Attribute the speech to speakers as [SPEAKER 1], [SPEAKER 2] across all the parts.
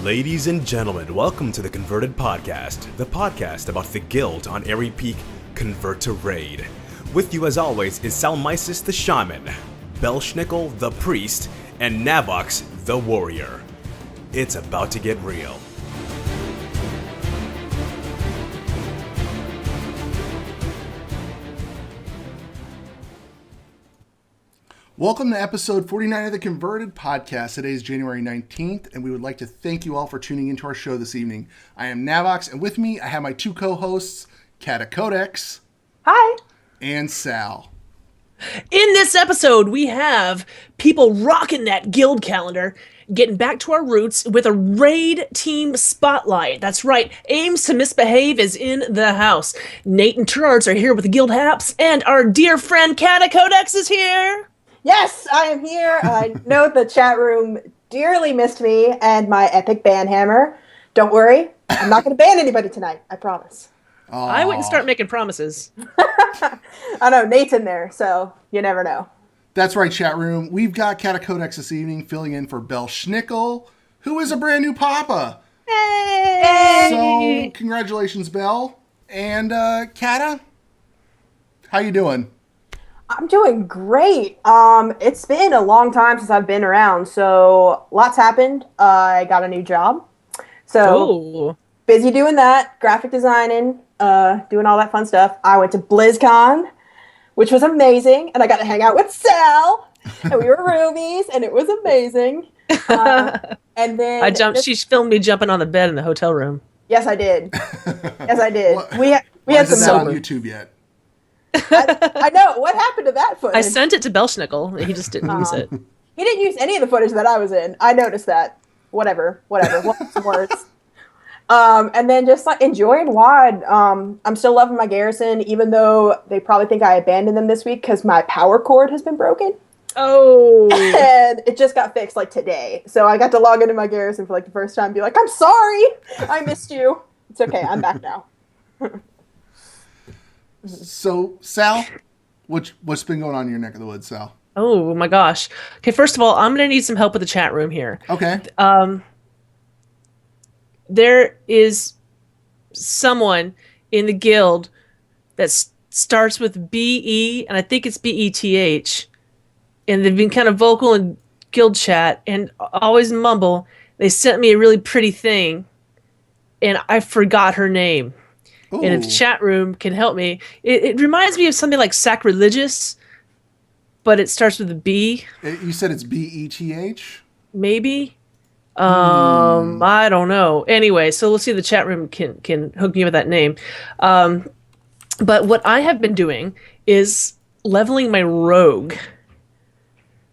[SPEAKER 1] Ladies and gentlemen, welcome to the Converted Podcast, the podcast about the guild on Airy Peak Convert to Raid. With you as always is Salmisis the Shaman, Belschnickel the Priest, and Navox the Warrior. It's about to get real.
[SPEAKER 2] Welcome to episode 49 of the Converted Podcast. Today is January 19th, and we would like to thank you all for tuning into our show this evening. I am Navox, and with me, I have my two co-hosts, Catacodex.
[SPEAKER 3] Hi.
[SPEAKER 2] And Sal.
[SPEAKER 4] In this episode, we have people rocking that guild calendar, getting back to our roots with a raid team spotlight. That's right, Aims to Misbehave is in the house. Nate and Turards are here with the guild haps, and our dear friend Catacodex is here.
[SPEAKER 3] Yes, I am here. I know the chat room dearly missed me and my epic ban hammer. Don't worry, I'm not going to ban anybody tonight. I promise.
[SPEAKER 2] Aww.
[SPEAKER 4] I wouldn't start making promises.
[SPEAKER 3] I know, Nate's in there, so you never know.
[SPEAKER 2] That's right, chat room. We've got Catacodex this evening filling in for Belschnickel, who is a brand new papa.
[SPEAKER 4] Hey!
[SPEAKER 2] So, congratulations, Bell. And, Cata, how you doing?
[SPEAKER 3] I'm doing great. It's been a long time since I've been around, so lots happened. I got a new job. So busy doing that, graphic designing, doing all that fun stuff. I went to BlizzCon, which was amazing, and I got to hang out with Sal, and we were roomies, and it was amazing. And then
[SPEAKER 4] She filmed me jumping on the bed in the hotel room.
[SPEAKER 3] Yes, I did. Yes, I did.
[SPEAKER 2] Well,
[SPEAKER 3] we had some
[SPEAKER 2] not on YouTube yet.
[SPEAKER 3] I know. What happened to that footage?
[SPEAKER 4] I sent it to Belschnickel. He just didn't use it.
[SPEAKER 3] He didn't use any of the footage that I was in. I noticed that. Whatever. Some words. And then just like enjoying WoD. I'm still loving my garrison, even though they probably think I abandoned them this week because my power cord has been broken.
[SPEAKER 4] Oh.
[SPEAKER 3] And it just got fixed like today. So I got to log into my garrison for like the first time and be like, I'm sorry. I missed you. It's okay. I'm back now.
[SPEAKER 2] So, Sal, what's been going on in your neck of the woods, Sal?
[SPEAKER 4] Oh my gosh. Okay, first of all, I'm going to need some help with the chat room here.
[SPEAKER 2] Okay.
[SPEAKER 4] There is someone in the guild that starts with B-E, and I think it's B-E-T-H, and they've been kind of vocal in guild chat and always mumble. They sent me a really pretty thing, and I forgot her name.
[SPEAKER 2] Ooh.
[SPEAKER 4] And if the chat room can help me, it reminds me of something like sacrilegious, but it starts with a B.
[SPEAKER 2] You said it's B-E-T-H?
[SPEAKER 4] Maybe. I don't know. Anyway, so we'll see if the chat room can hook me with that name. But what I have been doing is leveling my rogue.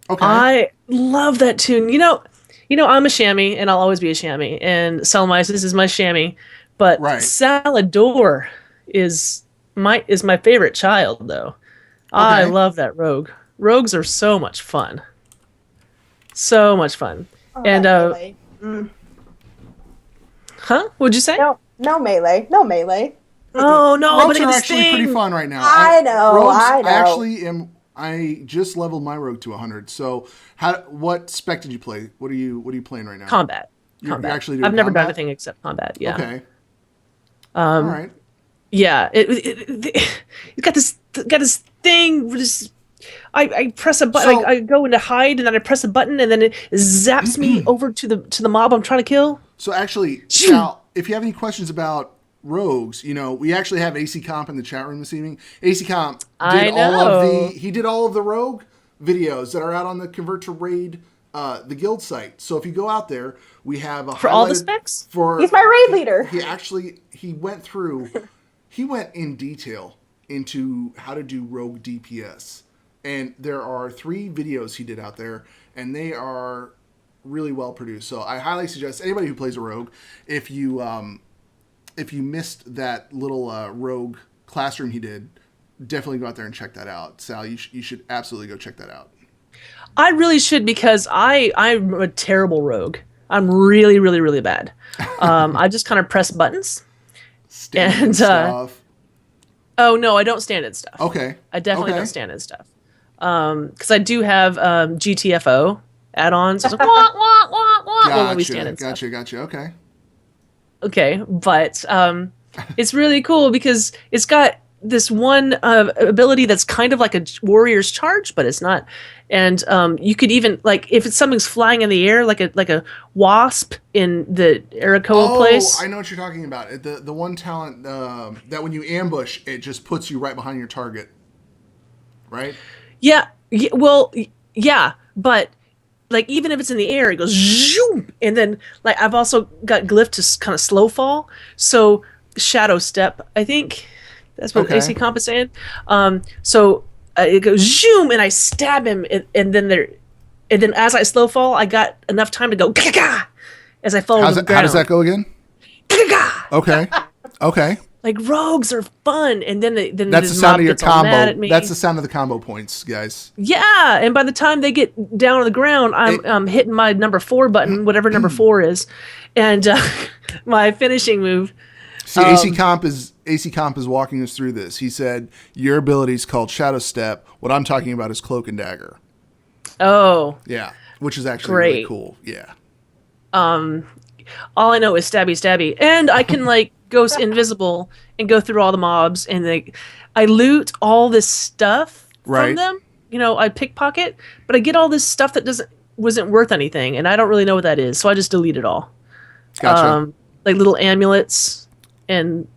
[SPEAKER 2] Okay.
[SPEAKER 4] I love that tune. You know, I'm a chamois, and I'll always be a chamois, and Salmisis is my chamois. But right. Salador is my favorite child, though. Okay. I love that rogue. Rogues are so much fun. So much fun.
[SPEAKER 3] Oh,
[SPEAKER 4] and
[SPEAKER 3] melee.
[SPEAKER 4] Huh? What'd you say?
[SPEAKER 3] No melee. No melee.
[SPEAKER 4] Oh no!
[SPEAKER 2] Rogues are actually pretty fun right now.
[SPEAKER 3] I know.
[SPEAKER 2] I just leveled my rogue to 100. So, what spec did you play? What are you playing right now?
[SPEAKER 4] Combat.
[SPEAKER 2] You're actually doing
[SPEAKER 4] I've never
[SPEAKER 2] combat?
[SPEAKER 4] done anything except combat. Yeah.
[SPEAKER 2] Okay. All right.
[SPEAKER 4] Yeah. It got this thing. I press a button.
[SPEAKER 2] So,
[SPEAKER 4] I go into hide, and then I press a button, and then it zaps me over to the mob I'm trying to kill.
[SPEAKER 2] So actually, Sal, if you have any questions about rogues, we actually have AC Comp in the chat room this evening. AC Comp did all of the rogue videos that are out on the Convert to Raid, the guild site. So if you go out there, we have a
[SPEAKER 4] for all the specs.
[SPEAKER 3] He's my raid leader.
[SPEAKER 2] He went in detail into how to do rogue DPS, and there are 3 videos he did out there, and they are really well produced. So I highly suggest anybody who plays a rogue, if you missed that little rogue classroom he did, definitely go out there and check that out. Sal, you should absolutely go check that out.
[SPEAKER 4] I really should, because I'm a terrible rogue. I'm really, really, really bad. I just kind of press buttons.
[SPEAKER 2] Standard stuff.
[SPEAKER 4] Oh no, I don't stand in stuff.
[SPEAKER 2] Okay.
[SPEAKER 4] I definitely don't stand in stuff. Because I do have GTFO add-ons. It's like, wah, wah, wah, wah, when we stand and stuff.
[SPEAKER 2] Gotcha.
[SPEAKER 4] Okay, but it's really cool because it's got this one ability that's kind of like a warrior's charge, but it's not. And you could even, like, if something's flying in the air, like a wasp in the Arakoa place.
[SPEAKER 2] I know what you're talking about. The one talent that when you ambush, it just puts you right behind your target, right?
[SPEAKER 4] Yeah. Well, yeah, but like even if it's in the air, it goes zoom, and then like I've also got glyph to kind of slow fall. So shadow step, I think that's what AC Comp is saying. So it goes zoom, and I stab him, and then as I slow fall, I got enough time to go ga as I fall to the ground.
[SPEAKER 2] How does that go again? Okay.
[SPEAKER 4] Like rogues are fun, and then
[SPEAKER 2] that's the sound of your combo. That's the sound of the combo points, guys.
[SPEAKER 4] Yeah, and by the time they get down on the ground, I'm hitting my number 4 button, whatever number 4 is, and my finishing move.
[SPEAKER 2] See, AC Comp is walking us through this. He said your ability is called Shadow Step. What I'm talking about is Cloak and Dagger.
[SPEAKER 4] Oh,
[SPEAKER 2] yeah, which is actually really cool. Yeah.
[SPEAKER 4] All I know is stabby, and I can like go invisible and go through all the mobs, and I loot all this stuff from them. You know, I pickpocket, but I get all this stuff that wasn't worth anything, and I don't really know what that is, so I just delete it all.
[SPEAKER 2] Gotcha.
[SPEAKER 4] Like little amulets, and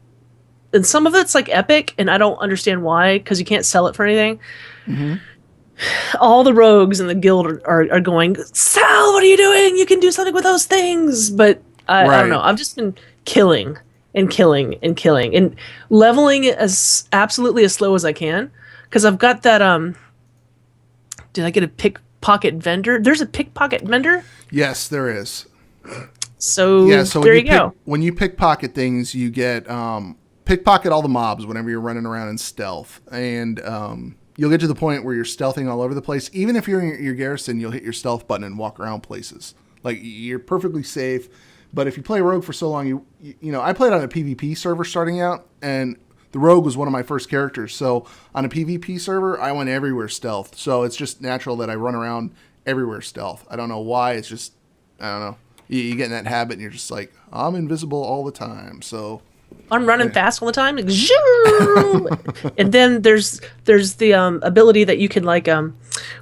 [SPEAKER 4] some of it's like epic, and I don't understand why, because you can't sell it for anything. Mm-hmm. All the rogues in the guild are going, Sal, what are you doing? You can do something with those things. But I don't know. I've just been killing and leveling it as absolutely as slow as I can, because I've got that. Did I get a pickpocket vendor? There's a pickpocket vendor.
[SPEAKER 2] Yes, there is.
[SPEAKER 4] So there you go.
[SPEAKER 2] When you pickpocket things, you get pickpocket all the mobs whenever you're running around in stealth, and you'll get to the point where you're stealthing all over the place. Even if you're in your garrison, you'll hit your stealth button and walk around places. Like, you're perfectly safe. But if you play Rogue for so long, you know, I played on a PvP server starting out, and the Rogue was one of my first characters. So on a PvP server, I went everywhere stealth. So it's just natural that I run around everywhere stealth. I don't know why. It's just, I don't know. You get in that habit, and you're just like, I'm invisible all the time. So
[SPEAKER 4] I'm running fast all the time. Like, and then there's the ability that you can like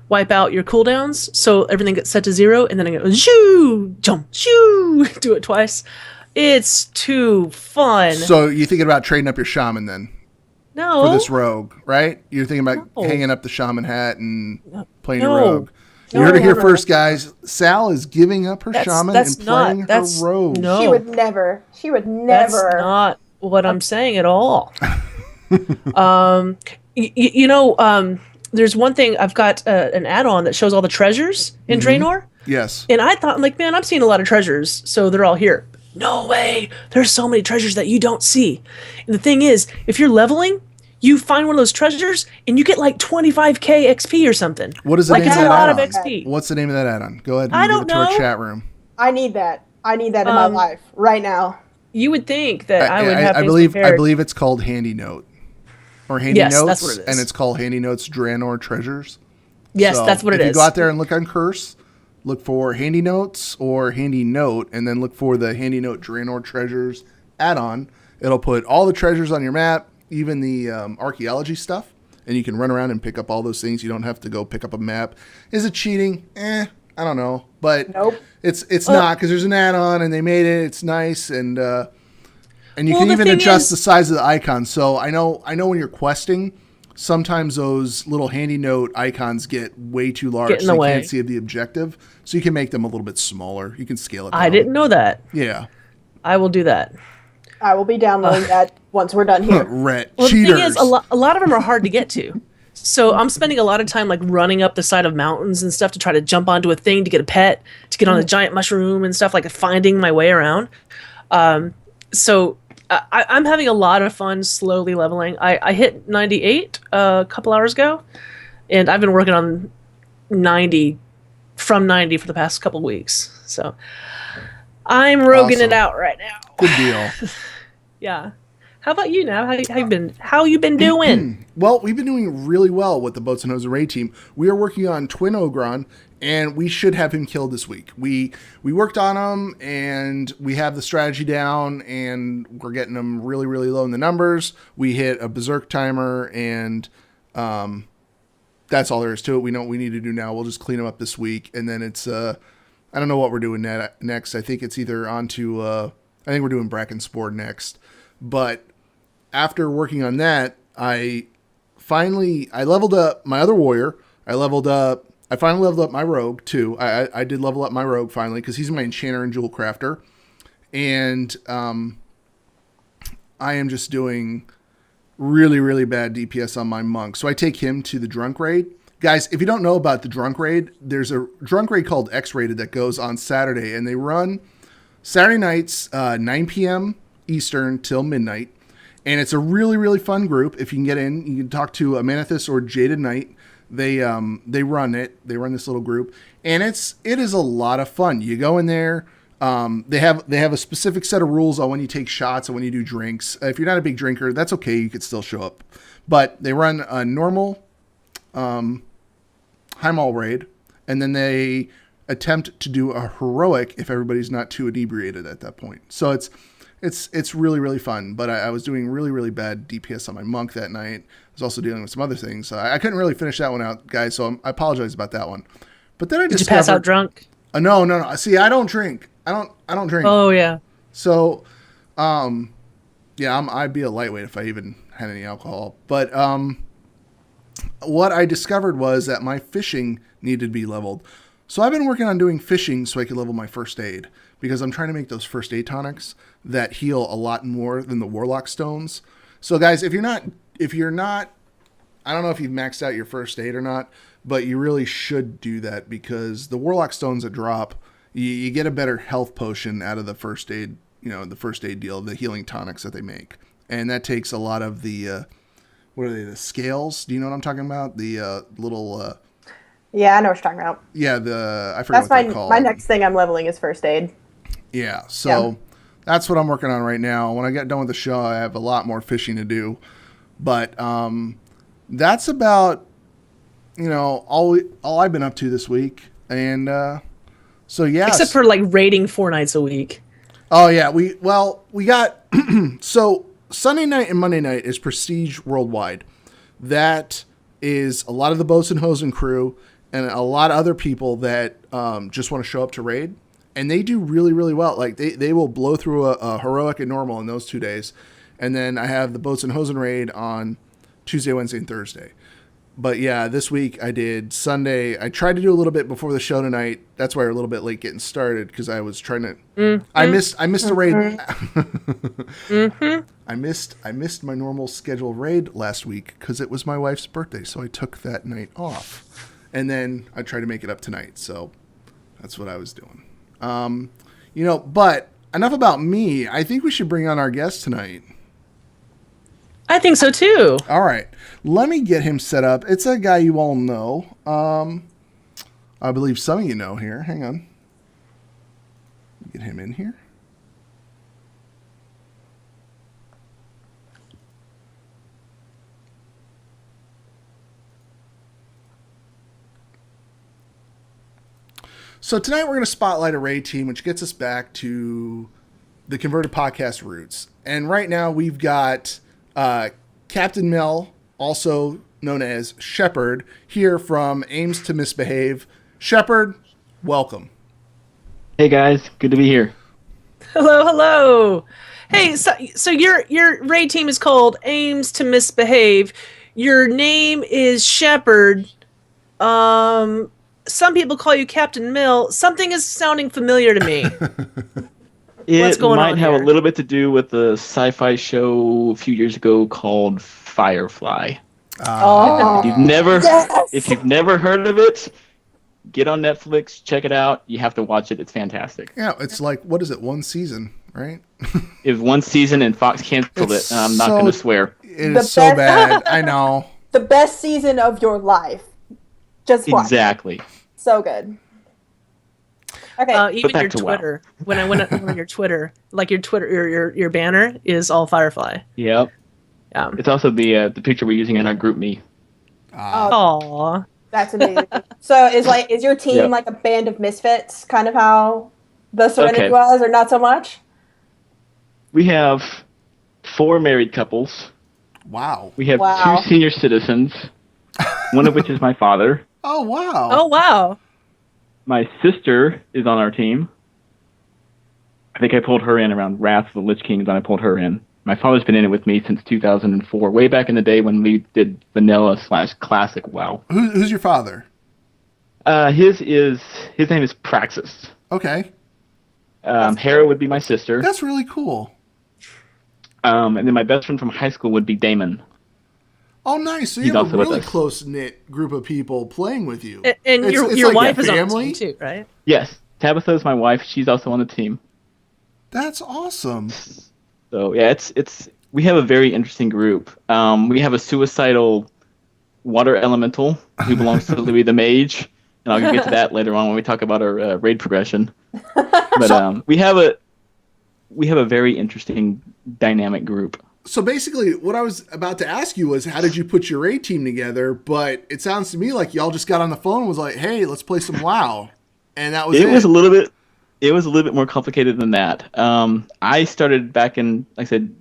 [SPEAKER 4] wipe out your cooldowns, so everything gets set to 0, and then I go shoo, jump, shoo, do it twice. It's too fun.
[SPEAKER 2] So you're thinking about trading up your shaman then?
[SPEAKER 4] No.
[SPEAKER 2] For this rogue, right? You're thinking about hanging up the shaman hat and playing your rogue. You heard it here first, guys. Sal is giving up her shaman and playing her rogue.
[SPEAKER 3] No. She would never.
[SPEAKER 4] That's not what I'm saying at all. You know, there's one thing. I've got an add-on that shows all the treasures in Draenor.
[SPEAKER 2] Yes.
[SPEAKER 4] And I thought, like, man, I'm seeing a lot of treasures, so they're all here. No way. There's so many treasures that you don't see. And the thing is, if you're leveling, you find one of those treasures, and you get like 25k XP or something.
[SPEAKER 2] What is the name of that
[SPEAKER 4] add-on?
[SPEAKER 2] It's a lot of
[SPEAKER 4] XP.
[SPEAKER 2] What's the name of that add-on? Go ahead and give it to our chat room.
[SPEAKER 3] I need that. In my life right now.
[SPEAKER 4] You would think that I would have
[SPEAKER 2] I believe it's called Handy Note. Or Handy Notes.
[SPEAKER 4] That's what it is.
[SPEAKER 2] And it's called Handy Notes Draenor Treasures.
[SPEAKER 4] Yes, that's what it is.
[SPEAKER 2] If you go out there and look on Curse, look for Handy Notes or Handy Note, and then look for the Handy Note Draenor Treasures add-on. It'll put all the treasures on your map, even the archaeology stuff, and you can run around and pick up all those things. You don't have to go pick up a map. Is it cheating? I don't know. But
[SPEAKER 3] nope.
[SPEAKER 2] It's not, because there's an add-on, and they made it. It's nice, and you can even adjust the size of the icon. So I know when you're questing, sometimes those little handy note icons get way too large, so you can't see the objective. So you can make them a little bit smaller. You can scale it down.
[SPEAKER 4] I didn't know that.
[SPEAKER 2] Yeah.
[SPEAKER 4] I will do that.
[SPEAKER 3] I will be downloading that once we're done here.
[SPEAKER 4] Well, the thing is, a lot of them are hard to get to. So I'm spending a lot of time like running up the side of mountains and stuff to try to jump onto a thing to get a pet, to get on a giant mushroom and stuff, like finding my way around. So I'm having a lot of fun slowly leveling. I hit 98 a couple hours ago, and I've been working on 90 for the past couple weeks. So I'm roguing it out right now.
[SPEAKER 2] Good deal.
[SPEAKER 4] Yeah. How about you now? How you been doing?
[SPEAKER 2] Well, we've been doing really well with the Boats and Hose Array team. We are working on Twin Ogron and we should have him killed this week. We worked on him, and we have the strategy down, and we're getting him really, really low in the numbers. We hit a berserk timer, and that's all there is to it. We know what we need to do now. We'll just clean him up this week, and then it's I don't know what we're doing next. I think it's either onto I think we're doing Bracken Spore next. But after working on that, I leveled up my other warrior. I finally leveled up my rogue too. I did level up my rogue finally because he's my enchanter and jewel crafter. And I am just doing really, really bad DPS on my monk. So I take him to the drunk raid. Guys, if you don't know about the drunk raid, there's a drunk raid called X-Rated that goes on Saturday, and they run Saturday nights, 9 p.m. Eastern till midnight. And it's a really, really fun group. If you can get in, you can talk to Amanithus or Jaded Knight. They run it. They run this little group, and it is a lot of fun. You go in there. They have a specific set of rules on when you take shots and when you do drinks. If you're not a big drinker, that's okay. You could still show up. But they run a normal high mall raid, and then they attempt to do a heroic if everybody's not too inebriated at that point. So it's really, really fun. But I was doing really, really bad DPS on my monk that night. I was also dealing with some other things. I couldn't really finish that one out, guys, so I apologize about that one. But then
[SPEAKER 4] Did you pass out drunk?
[SPEAKER 2] No. See, I don't drink. I don't drink.
[SPEAKER 4] Oh, yeah.
[SPEAKER 2] So, I'd be a lightweight if I even had any alcohol. But what I discovered was that my fishing needed to be leveled. So I've been working on doing fishing so I could level my first aid, because I'm trying to make those first aid tonics that heal a lot more than the warlock stones. So guys, if you're not, I don't know if you've maxed out your first aid or not, but you really should do that, because the warlock stones that drop, you get a better health potion out of the first aid, the first aid deal, the healing tonics that they make. And that takes a lot of the, what are they, the scales? Do you know what I'm talking about? The little...
[SPEAKER 3] Yeah, I know what you're talking about.
[SPEAKER 2] Yeah, I forget what they're called.
[SPEAKER 3] My next thing I'm leveling is first aid.
[SPEAKER 2] Yeah, so that's what I'm working on right now. When I get done with the show, I have a lot more fishing to do. But that's about, all I've been up to this week. And so, yeah.
[SPEAKER 4] Except for like raiding 4 nights a week.
[SPEAKER 2] Oh, yeah. We got, so Sunday night and Monday night is Prestige Worldwide. That is a lot of the Boats and Hosen crew and a lot of other people that just want to show up to raid. And they do really, really well. Like they will blow through a heroic and normal in those 2 days. And then I have the Boats and Hosen raid on Tuesday, Wednesday, and Thursday. But yeah, this week I did Sunday. I tried to do a little bit before the show tonight. That's why we're a little bit late getting started, because I was trying to. Mm-hmm. I missed the raid. Mm-hmm. I missed my normal scheduled raid last week because it was my wife's birthday, so I took that night off, and then I tried to make it up tonight. So that's what I was doing. But enough about me. I think we should bring on our guest tonight.
[SPEAKER 4] I think so too.
[SPEAKER 2] All right. Let me get him set up. It's a guy you all know. I believe some of you know here. Hang on. Get him in here. So tonight we're going to spotlight a raid team, which gets us back to the Converted Podcast roots. And right now we've got Captain Mel, also known as Shepard, here from Aims to Misbehave. Shepard, welcome.
[SPEAKER 5] Hey guys, good to be here.
[SPEAKER 4] Hello. Hey, so your raid team is called Aims to Misbehave. Your name is Shepard. Some people call you Captain Mill. Something is sounding familiar to me. What's going on
[SPEAKER 5] It might have
[SPEAKER 4] here?
[SPEAKER 5] a little bit to do with the sci-fi show a few years ago called Firefly. If you've never heard of it, get on Netflix, check it out. You have to watch it. It's fantastic.
[SPEAKER 2] Yeah, it's like, what is it, one season, right?
[SPEAKER 5] It was one season and Fox canceled it. And I'm not going to swear.
[SPEAKER 2] It is so bad. I know.
[SPEAKER 3] The best season of your life. Just watch.
[SPEAKER 5] Exactly.
[SPEAKER 3] So good. Okay.
[SPEAKER 4] Even your Twitter. When I went on your Twitter, like your Twitter, your banner is all Firefly.
[SPEAKER 5] Yep.
[SPEAKER 4] Yeah.
[SPEAKER 5] It's also the picture we're using in our group me.
[SPEAKER 4] Aww.
[SPEAKER 3] That's amazing. So is your team like a band of misfits, kind of how the Serenity was, or not so much?
[SPEAKER 5] We have 4 married couples.
[SPEAKER 2] Wow.
[SPEAKER 5] We have 2 senior citizens, one of which is my father.
[SPEAKER 2] Oh, wow.
[SPEAKER 4] Oh, wow.
[SPEAKER 5] My sister is on our team. I think I pulled her in around Wrath of the Lich Kings, and I pulled her in. My father's been in it with me since 2004, way back in the day when we did vanilla/classic WoW.
[SPEAKER 2] Who's your father?
[SPEAKER 5] His name is Praxis.
[SPEAKER 2] Okay.
[SPEAKER 5] Hera would be my sister.
[SPEAKER 2] That's really cool.
[SPEAKER 5] And then my best friend from high school would be Damon.
[SPEAKER 2] Oh, nice. So you have a really close-knit group of people playing with you.
[SPEAKER 4] And your wife is on the team too, right?
[SPEAKER 5] Yes. Tabitha is my wife. She's also on the team.
[SPEAKER 2] That's awesome.
[SPEAKER 5] So, yeah, we have a very interesting group. We have a suicidal water elemental who belongs to Louis the Mage. And I'll get to that later on when we talk about our raid progression. But we have a very interesting dynamic group.
[SPEAKER 2] So basically, what I was about to ask you was, how did you put your raid team together? But it sounds to me like y'all just got on the phone and was like, "Hey, let's play some WoW," and that was it.
[SPEAKER 5] It was a little bit more complicated than that. I started back in, like I said,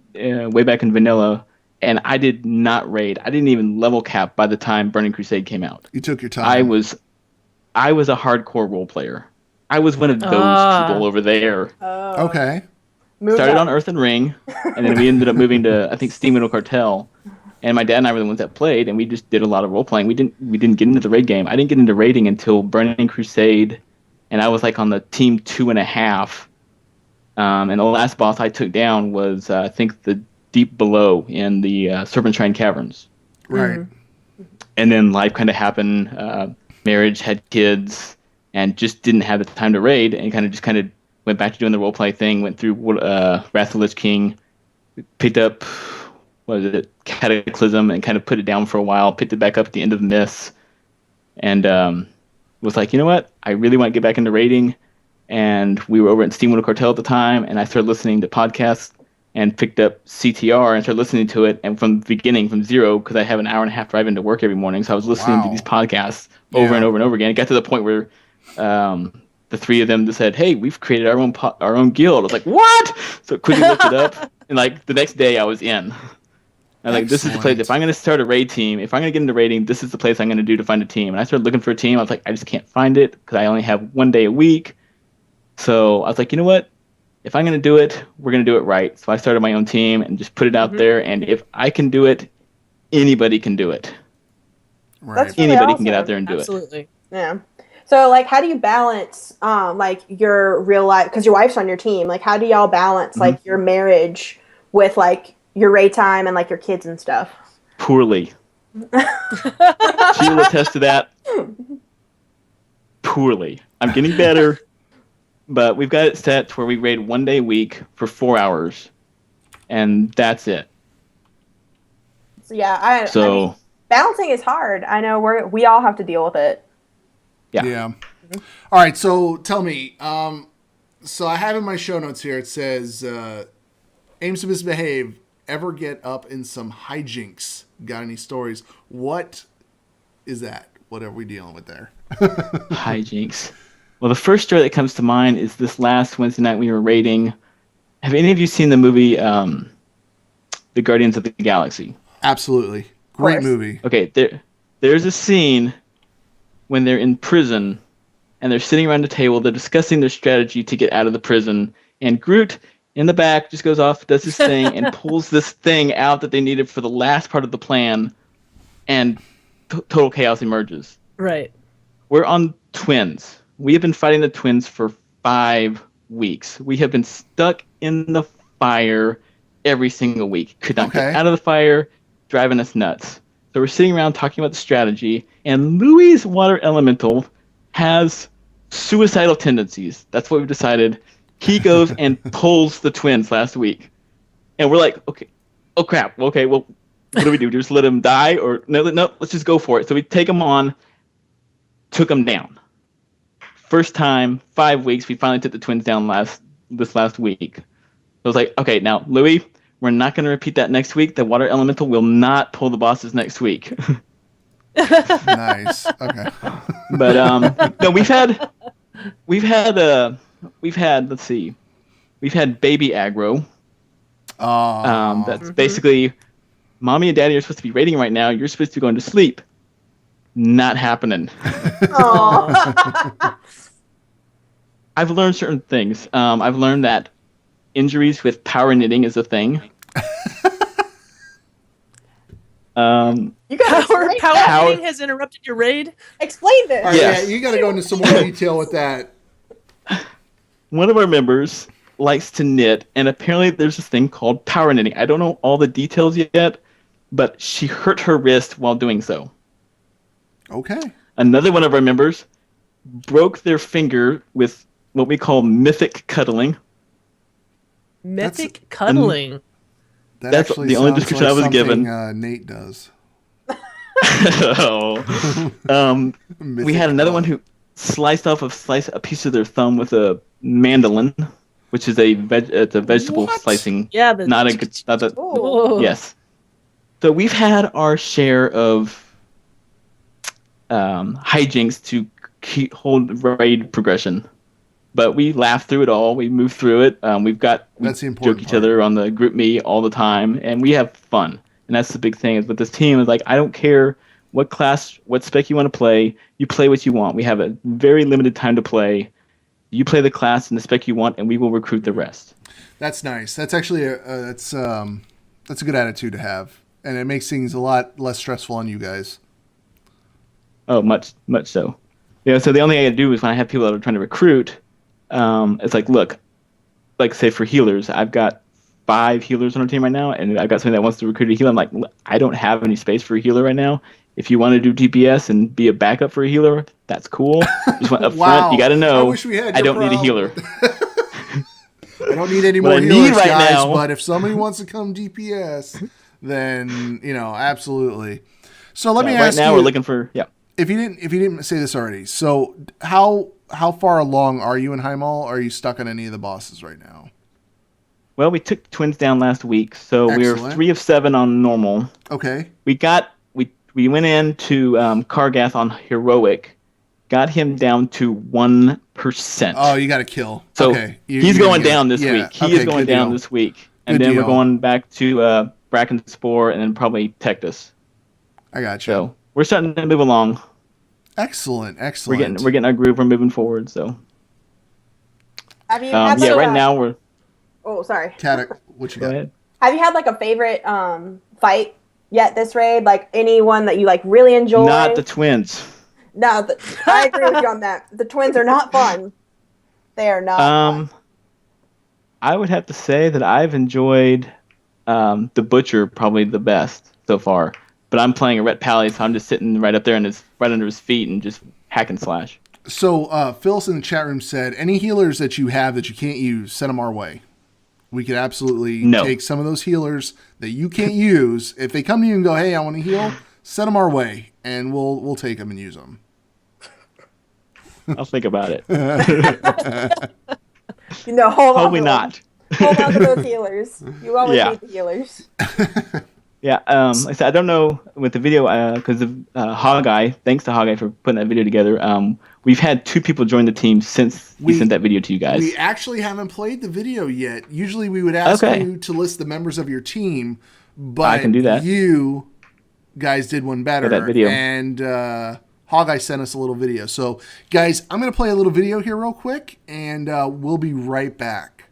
[SPEAKER 5] way back in vanilla, and I did not raid. I didn't even level cap by the time Burning Crusade came out.
[SPEAKER 2] You took your time.
[SPEAKER 5] I was a hardcore role player. I was one of those people over there.
[SPEAKER 2] Okay.
[SPEAKER 5] Started on Earth and Ring, and then we ended up moving to, I think, Steam Middle Cartel. And my dad and I were the ones that played, and we just did a lot of role playing. We didn't get into the raid game. I didn't get into raiding until Burning Crusade, and I was like on the team 2.5. And the last boss I took down was, I think, the Deep Below in the Serpent Shrine Caverns.
[SPEAKER 2] Right.
[SPEAKER 5] And then life kind of happened. Marriage, had kids, and just didn't have the time to raid, and kind of went back to doing the roleplay thing, went through Wrath of the Lich King, picked up, Cataclysm, and kind of put it down for a while, picked it back up at the end of Myths, and was like, you know what, I really want to get back into raiding, and we were over at Steam Middle Cartel at the time, and I started listening to podcasts, and picked up CTR, and started listening to it, and from the beginning, from zero, because I have an hour and a half drive into work every morning, so I was listening to these podcasts over and over and over again. It got to the point where the 3 of them just said, "Hey, we've created our own guild." I was like, "What?" So quickly looked it up, and like the next day I was in. I'm like, "This is the place. If I'm going to start a raid team, if I'm going to get into raiding, this is the place I'm going to do to find a team." And I started looking for a team. I was like, I just can't find it because I only have 1 day a week. So I was like, you know what? If I'm going to do it, we're going to do it right. So I started my own team and just put it out there. And if I can do it, anybody can do it.
[SPEAKER 2] Right.
[SPEAKER 3] That's really
[SPEAKER 5] Anybody
[SPEAKER 3] awesome.
[SPEAKER 5] can get out there and do it.
[SPEAKER 4] Absolutely.
[SPEAKER 3] Yeah. So, like, how do you balance, like, your real life, because your wife's on your team, like, how do y'all balance, like, your marriage with, like, your raid time and, like, your kids and stuff?
[SPEAKER 5] Poorly. She will attest to that. Poorly. I'm getting better, but we've got it set to where we raid 1 day a week for 4 hours, and that's it.
[SPEAKER 3] So, yeah, I mean, balancing is hard. I know we all have to deal with it.
[SPEAKER 2] Yeah. All right. So tell me. So I have in my show notes here. It says, "Aims to misbehave. Ever get up in some hijinks? Got any stories?" What is that? What are we dealing with there?
[SPEAKER 5] Hijinks. Well, the first story that comes to mind is this last Wednesday night we were raiding. Have any of you seen the movie, The Guardians of the Galaxy?
[SPEAKER 2] Absolutely. Great movie.
[SPEAKER 5] Okay. There's a scene when they're in prison and they're sitting around a table, they're discussing their strategy to get out of the prison, and Groot in the back just goes off, does his thing, and pulls this thing out that they needed for the last part of the plan, and total chaos emerges.
[SPEAKER 4] Right.
[SPEAKER 5] We're on twins. We have been fighting the twins for 5 weeks. We have been stuck in the fire every single week. Could not get out of the fire, driving us nuts. So we're sitting around talking about the strategy, and Louis' water elemental has suicidal tendencies. That's what we've decided. He goes and pulls the twins last week. And we're like, okay, oh crap, okay, well, what do we do? Just let him die? Or no, let's just go for it. So we take him on, took him down. First time, 5 weeks, we finally took the twins down this last week. So I was like, okay, now, Louis, we're not going to repeat that next week. The water elemental will not pull the bosses next week.
[SPEAKER 2] Nice. Okay.
[SPEAKER 5] But no, we've had let's see, we've had baby aggro. That's basically, mommy and daddy are supposed to be raiding right now. You're supposed to be going to sleep. Not happening. I've learned certain things. I've learned that injuries with power knitting is a thing.
[SPEAKER 3] You got
[SPEAKER 4] power knitting has interrupted your raid?
[SPEAKER 3] Explain this.
[SPEAKER 2] Right,
[SPEAKER 5] Yes.
[SPEAKER 2] Yeah, you got to go into some more detail with that.
[SPEAKER 5] One of our members likes to knit, and apparently there's this thing called power knitting. I don't know all the details yet, but she hurt her wrist while doing so.
[SPEAKER 2] Okay.
[SPEAKER 5] Another one of our members broke their finger with what we call mythic cuddling.
[SPEAKER 4] Mythic cuddling.
[SPEAKER 5] That's
[SPEAKER 2] actually
[SPEAKER 5] the only
[SPEAKER 2] sounds
[SPEAKER 5] description I was given.
[SPEAKER 2] Nate does.
[SPEAKER 5] We had another one who sliced a piece of their thumb with a mandolin, which is it's a vegetable slicing.
[SPEAKER 4] Yeah,
[SPEAKER 5] yes. So we've had our share of hijinks to hold raid progression, but we laugh through it all. We move through it. We
[SPEAKER 2] That's the important
[SPEAKER 5] joke each
[SPEAKER 2] part.
[SPEAKER 5] other on the group me all the time, and we have fun. And that's the big thing is with this team is like, I don't care what class, what spec you want to play. You play what you want. We have a very limited time to play. You play the class and the spec you want, and we will recruit the rest. That's
[SPEAKER 2] nice. That's actually that's a good attitude to have, and it makes things a lot less stressful on you guys.
[SPEAKER 5] Oh, much so. Yeah. So the only thing I do is when I have people that are trying to recruit, it's like, look, like say for healers, I've got 5 healers on our team right now, and I've got somebody that wants to recruit a healer. I'm like, I don't have any space for a healer right now. If you want to do DPS and be a backup for a healer, that's cool. Just up front, you got to know.
[SPEAKER 2] I wish we had.
[SPEAKER 5] I don't need a healer.
[SPEAKER 2] I don't need any more healers, guys. But if somebody wants to come DPS, then absolutely. So let me ask you.
[SPEAKER 5] Right now, we're looking for
[SPEAKER 2] If you didn't say this already, so how far along are you in Heimal? Are you stuck on any of the bosses right now?
[SPEAKER 5] Well, we took twins down last week, so we're 3 of 7 on normal.
[SPEAKER 2] Okay.
[SPEAKER 5] We went into Kargath on heroic, got him down to 1%.
[SPEAKER 2] Oh, you got to kill.
[SPEAKER 5] So
[SPEAKER 2] okay.
[SPEAKER 5] He's going down this week. He is going down this week, and then we're going back to Bracken Spore, and then probably Tectus.
[SPEAKER 2] I got you.
[SPEAKER 5] So we're starting to move along.
[SPEAKER 2] Excellent.
[SPEAKER 5] We're getting our groove. We're moving forward. So.
[SPEAKER 3] Have you had
[SPEAKER 5] right now we're.
[SPEAKER 3] Oh, sorry.
[SPEAKER 2] Katic, what you got?
[SPEAKER 5] Go ahead.
[SPEAKER 3] Have you had like a favorite fight yet this raid? Like anyone that you like really enjoy?
[SPEAKER 5] Not the twins.
[SPEAKER 3] No, I agree with you on that. The twins are not fun. They are not fun.
[SPEAKER 5] I would have to say that I've enjoyed the Butcher probably the best so far. But I'm playing a Ret Pally, so I'm just sitting right up there and right under his feet and just hack and slash.
[SPEAKER 2] So Phyllis in the chat room said, any healers that you have that you can't use, send them our way. We could absolutely take some of those healers that you can't use. If they come to you and go, hey, I want to heal, send them our way, and we'll take them and use them.
[SPEAKER 5] I'll think about it.
[SPEAKER 3] Hold on.
[SPEAKER 5] Probably not.
[SPEAKER 3] Hold on to those healers. You always need the healers.
[SPEAKER 5] Yeah, like I said, I don't know with the video, because of Hog-Eye, thanks to Hog-Eye for putting that video together, we've had 2 people join the team since we sent that video to you guys.
[SPEAKER 2] We actually haven't played the video yet. Usually we would ask you to list the members of your team, but
[SPEAKER 5] I can do that.
[SPEAKER 2] You guys did one better.
[SPEAKER 5] That video.
[SPEAKER 2] And Hog-Eye sent us a little video. So, guys, I'm going to play a little video here real quick, and we'll be right back.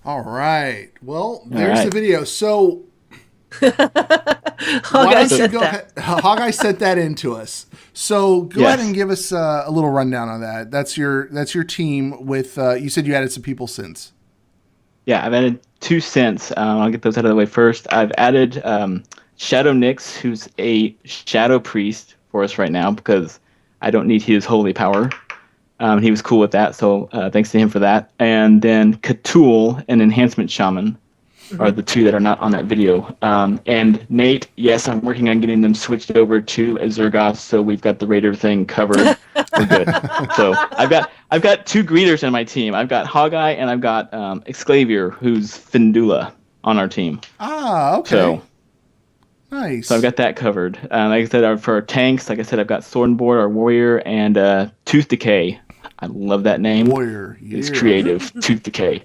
[SPEAKER 2] All right. Well, there's the video. So
[SPEAKER 4] Hawkeye said that.
[SPEAKER 2] Hawkeye sent that in to us. So go ahead and give us a little rundown on that. That's your team with. You said you added some people since.
[SPEAKER 5] Yeah, I've added 2 since. I'll get those out of the way first. I've added Shadow Nyx, who's a shadow priest for us right now because I don't need his holy power. He was cool with that, so thanks to him for that. And then Cthulhu, an enhancement shaman, are the 2 that are not on that video. And Nate, yes, I'm working on getting them switched over to Azurgoth, so we've got the Raider thing covered. We're good. So I've got 2 greeters in my team. I've got Hawkeye and I've got Exclavier, who's Findula on our team.
[SPEAKER 2] Ah, okay.
[SPEAKER 5] So,
[SPEAKER 2] nice.
[SPEAKER 5] So I've got that covered. Like I said, for our tanks, like I said, I've got Sword, our warrior, and Tooth Decay. I love that name.
[SPEAKER 2] Warrior. Yeah.
[SPEAKER 5] It's creative. Tooth Decay.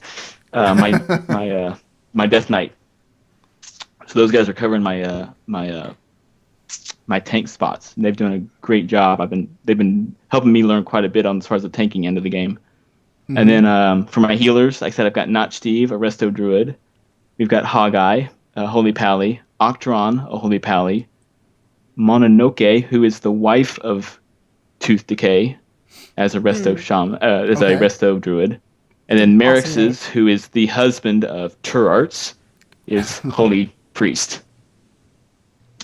[SPEAKER 5] My Death Knight. So those guys are covering my tank spots. And they've done a great job. They've been helping me learn quite a bit on as far as the tanking end of the game. Mm-hmm. And then for my healers, like I said, I've got Notch Steve, a Resto Druid. We've got Hawkeye, a Holy Pally. Octron, a Holy Pally. Mononoke, who is the wife of Tooth Decay, as a Resto Shaman, a Resto Druid. And then Merix's, who is the husband of Turarts, is Holy Priest.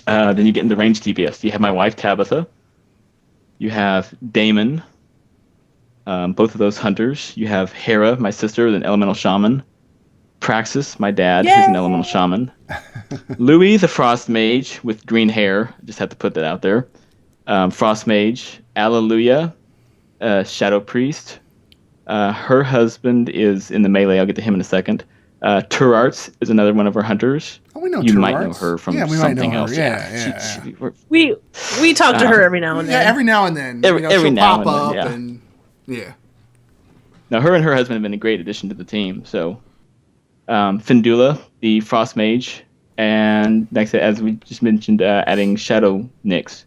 [SPEAKER 5] Then you get into ranged DPS. You have my wife, Tabitha. You have Damon, both of those hunters. You have Hera, my sister, an elemental shaman. Praxis, my dad, who's an elemental shaman. Louis, the Frost Mage, with green hair. I just have to put that out there. Frost Mage. Alleluia, Shadow Priest. Her husband is in the melee. I'll get to him in a second. Turarts is another one of our hunters.
[SPEAKER 2] Oh, we know
[SPEAKER 5] you
[SPEAKER 2] Turarts.
[SPEAKER 5] might know her from something else.
[SPEAKER 2] Yeah.
[SPEAKER 4] We talk to her every now and then.
[SPEAKER 2] Yeah, every now and then.
[SPEAKER 5] Every now
[SPEAKER 2] pop
[SPEAKER 5] and
[SPEAKER 2] up
[SPEAKER 5] then,
[SPEAKER 2] yeah.
[SPEAKER 5] Now, her and her husband have been a great addition to the team. So, Findula, the Frost Mage, and next, as we just mentioned, adding Shadow Nyx.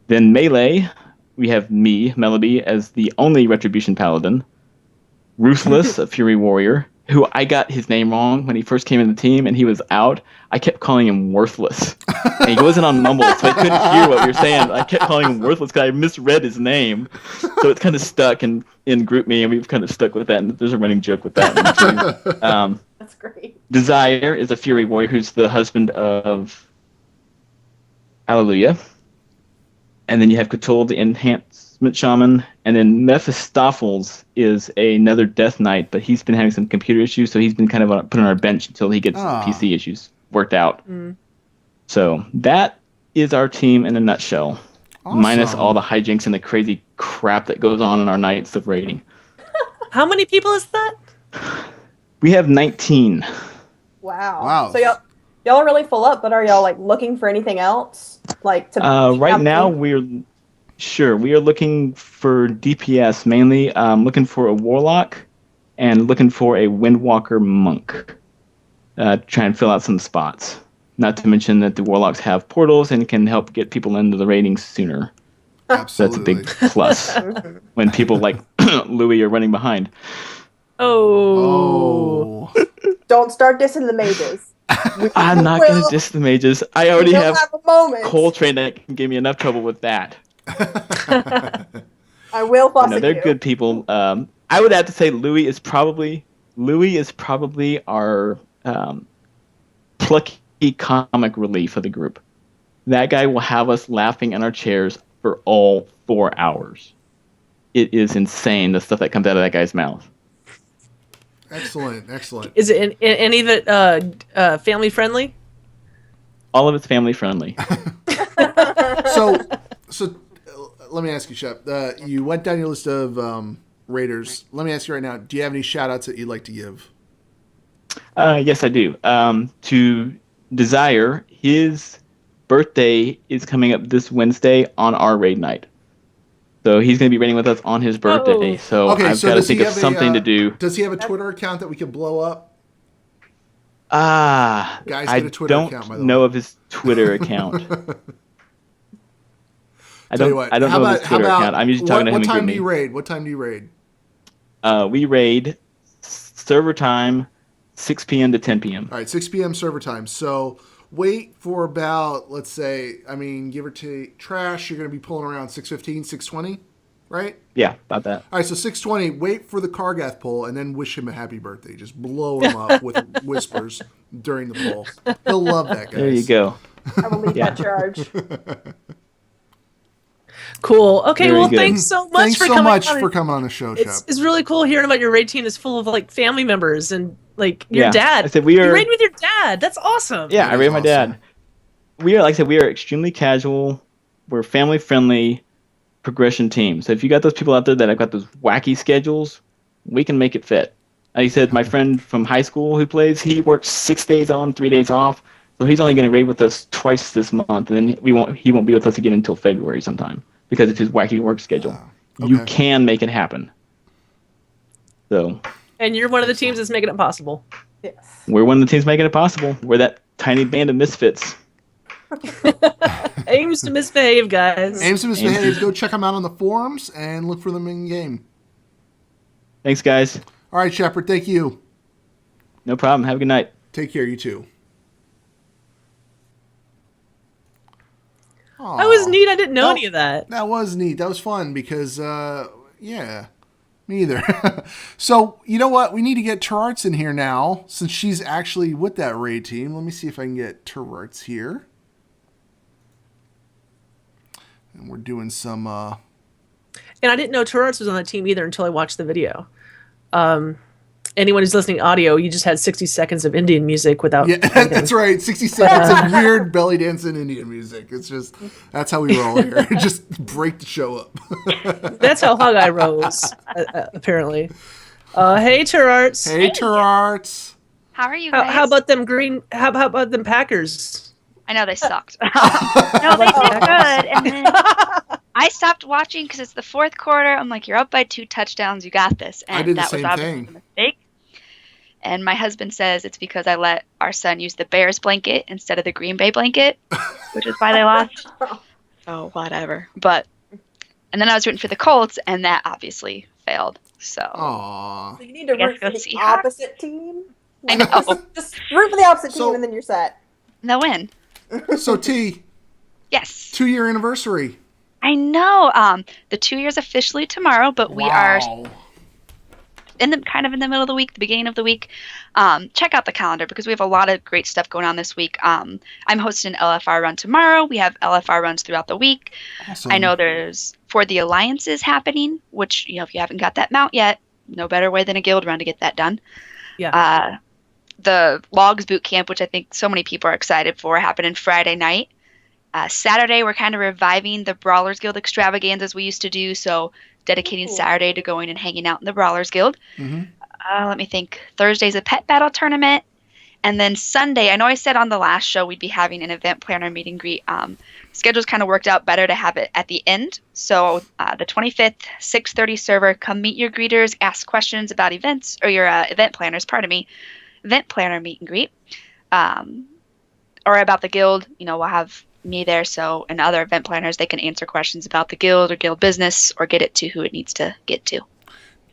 [SPEAKER 5] Then melee, we have me, Melody, as the only Retribution Paladin. Ruthless, a Fury Warrior, who I got his name wrong when he first came in the team and he was out. I kept calling him Worthless. And he wasn't on Mumble, so I couldn't hear what we were saying. I kept calling him Worthless because I misread his name. So it's kind of stuck in GroupMe, and we've kind of stuck with that. And there's a running joke with that one, too.
[SPEAKER 3] That's great.
[SPEAKER 5] Desire is a Fury Warrior who's the husband of Alleluia. And then you have Cthulhu, the Enhancement Shaman. And then Mephistopheles is another Death Knight, but he's been having some computer issues, so he's been kind of put on our bench until he gets PC issues worked out. Mm. So that is our team in a nutshell, minus all the hijinks and the crazy crap that goes on in our nights of raiding.
[SPEAKER 4] How many people is that?
[SPEAKER 5] We have 19.
[SPEAKER 3] Wow. So y'all are really full up, but are y'all like looking for anything else? Like to
[SPEAKER 5] right now we are looking for DPS mainly. Looking for a warlock and looking for a windwalker monk. Try and fill out some spots. Not to mention that the warlocks have portals and can help get people into the ratings sooner.
[SPEAKER 2] Absolutely.
[SPEAKER 5] So that's a big plus when people like Louis are running behind.
[SPEAKER 4] Oh.
[SPEAKER 3] Don't start dissing the mages.
[SPEAKER 5] I'm not going to diss the mages. I already have
[SPEAKER 3] a
[SPEAKER 5] Coltrane that can give me enough trouble with that.
[SPEAKER 3] I will fuss at
[SPEAKER 5] they're
[SPEAKER 3] you.
[SPEAKER 5] good people. I would have to say Louis is probably our plucky comic relief of the group. That guy will have us laughing in our chairs for all 4 hours. It is insane, the stuff that comes out of that guy's mouth.
[SPEAKER 2] Excellent.
[SPEAKER 4] Is it any of it family friendly?
[SPEAKER 5] All of it's family friendly.
[SPEAKER 2] So let me ask you, Shep. You went down your list of Raiders. Let me ask you right now, do you have any shout-outs that you'd like to give?
[SPEAKER 5] Yes, I do. To Desire, his birthday is coming up this Wednesday on our raid night. So he's going to be raiding with us on his birthday. So I've got to think of something to do.
[SPEAKER 2] Does he have a Twitter account that we could blow up?
[SPEAKER 5] Guys,
[SPEAKER 2] get a Twitter account, by the way.
[SPEAKER 5] I don't know of his Twitter account. I don't know his Twitter account. I'm usually talking to him.
[SPEAKER 2] What time do you raid?
[SPEAKER 5] We raid server time 6 p.m. to 10 p.m.
[SPEAKER 2] All right, 6 p.m. server time. So wait for about, let's say, I mean, give or take, trash, you're going to be pulling around 6:15, 6:20, right?
[SPEAKER 5] Yeah, about that.
[SPEAKER 2] All right, so 6:20, wait for the Kargath poll, and then wish him a happy birthday. Just blow him up with whispers during the poll. He'll love that, guys.
[SPEAKER 5] There you go.
[SPEAKER 3] I will lead that charge.
[SPEAKER 4] Cool. Okay,
[SPEAKER 5] Very
[SPEAKER 4] well,
[SPEAKER 5] good.
[SPEAKER 4] thanks so much
[SPEAKER 2] Thanks
[SPEAKER 4] for
[SPEAKER 2] so
[SPEAKER 4] coming
[SPEAKER 2] much
[SPEAKER 4] on.
[SPEAKER 2] for coming on the show, Shep.
[SPEAKER 4] It's really cool hearing about your raid team that's full of like family members and like your
[SPEAKER 5] Yeah,
[SPEAKER 4] dad.
[SPEAKER 5] I said
[SPEAKER 4] You raid with your dad. That's awesome.
[SPEAKER 5] Yeah,
[SPEAKER 2] That
[SPEAKER 5] I
[SPEAKER 2] is
[SPEAKER 5] raid my
[SPEAKER 2] awesome.
[SPEAKER 5] dad. We are, like I said, we are extremely casual. We're family friendly progression team. So if you got those people out there that have got those wacky schedules, we can make it fit. Like I said, my friend from high school who plays, he works 6 days on, 3 days off. So he's only going to raid with us twice this month, and then he won't be with us again until February sometime because it's his wacky work schedule.
[SPEAKER 2] Okay.
[SPEAKER 5] You can make it happen. So
[SPEAKER 4] And you're one of the teams that's making it possible.
[SPEAKER 3] Yes.
[SPEAKER 5] we're one of the teams making it possible. We're that tiny band of misfits.
[SPEAKER 4] Aims to misbehave, guys.
[SPEAKER 2] Aims to misbehave. Go check them out on the forums and look for them in game.
[SPEAKER 5] Thanks, guys.
[SPEAKER 2] All right, Shepard, thank you.
[SPEAKER 5] No problem. Have a good night.
[SPEAKER 2] Take care, you too.
[SPEAKER 4] That was neat. I didn't know
[SPEAKER 2] No.
[SPEAKER 4] any of that.
[SPEAKER 2] That was neat. That was fun because, yeah, me either. So, you know what? We need to get Terarts in here now since she's actually with that raid team. Let me see if I can get Terarts here. And we're doing some...
[SPEAKER 4] And I didn't know Tourette's was on the team either until I watched the video. Anyone who's listening audio, you just had 60 seconds of Indian music without...
[SPEAKER 2] Yeah, that's right. 60 seconds of weird belly dancing Indian music. It's just, that's how we roll here. Just break the show up.
[SPEAKER 4] That's how Hog Eye rose, apparently. Hey, Tourette's.
[SPEAKER 2] Hey, Terarts.
[SPEAKER 6] How are you guys?
[SPEAKER 4] How about them green... How about them Packers?
[SPEAKER 6] I know they sucked. No, they did good. And then I stopped watching because it's the fourth quarter. I'm like, you're up by 2 touchdowns. You got this. And
[SPEAKER 2] I did the
[SPEAKER 6] that was
[SPEAKER 2] same
[SPEAKER 6] obviously
[SPEAKER 2] thing.
[SPEAKER 6] a mistake. And my husband says it's because I let our son use the Bears blanket instead of the Green Bay blanket, which is why they lost. So whatever. But and then I was rooting for the Colts, and that obviously failed. So
[SPEAKER 2] Aww.
[SPEAKER 3] So you need to
[SPEAKER 6] I guess
[SPEAKER 3] root for
[SPEAKER 6] go
[SPEAKER 3] the
[SPEAKER 6] Seahawks.
[SPEAKER 3] opposite team.
[SPEAKER 6] I know.
[SPEAKER 3] Just root for the opposite team,
[SPEAKER 2] So-
[SPEAKER 3] and then you're set.
[SPEAKER 6] No win.
[SPEAKER 2] So, T,
[SPEAKER 6] Yes.
[SPEAKER 2] 2-year anniversary.
[SPEAKER 6] I know. The 2 years officially tomorrow, but we are
[SPEAKER 2] Wow.
[SPEAKER 6] in the middle of the week, the beginning of the week. Check out the calendar because we have a lot of great stuff going on this week. I'm hosting an LFR run tomorrow. We have LFR runs throughout the week.
[SPEAKER 2] Awesome.
[SPEAKER 6] I know there's For the Alliances happening, which, if you haven't got that mount yet, no better way than a guild run to get that done.
[SPEAKER 4] Yeah.
[SPEAKER 6] The Logs Boot Camp, which I think so many people are excited for, happening Friday night. Saturday, we're kind of reviving the Brawlers Guild extravaganzas we used to do, so dedicating Saturday to going and hanging out in the Brawlers Guild. Let me think. Thursday's a pet battle tournament. And then Sunday, I know I said on the last show we'd be having an event planner meet and greet. Schedule's kind of worked out better to have it at the end. So the 25th, 6:30 server, come meet your greeters, ask questions about events, or your event planners, event planner meet and greet. Or about the guild, we'll have me there, and other event planners, they can answer questions about the guild or guild business or get it to who it needs to get to.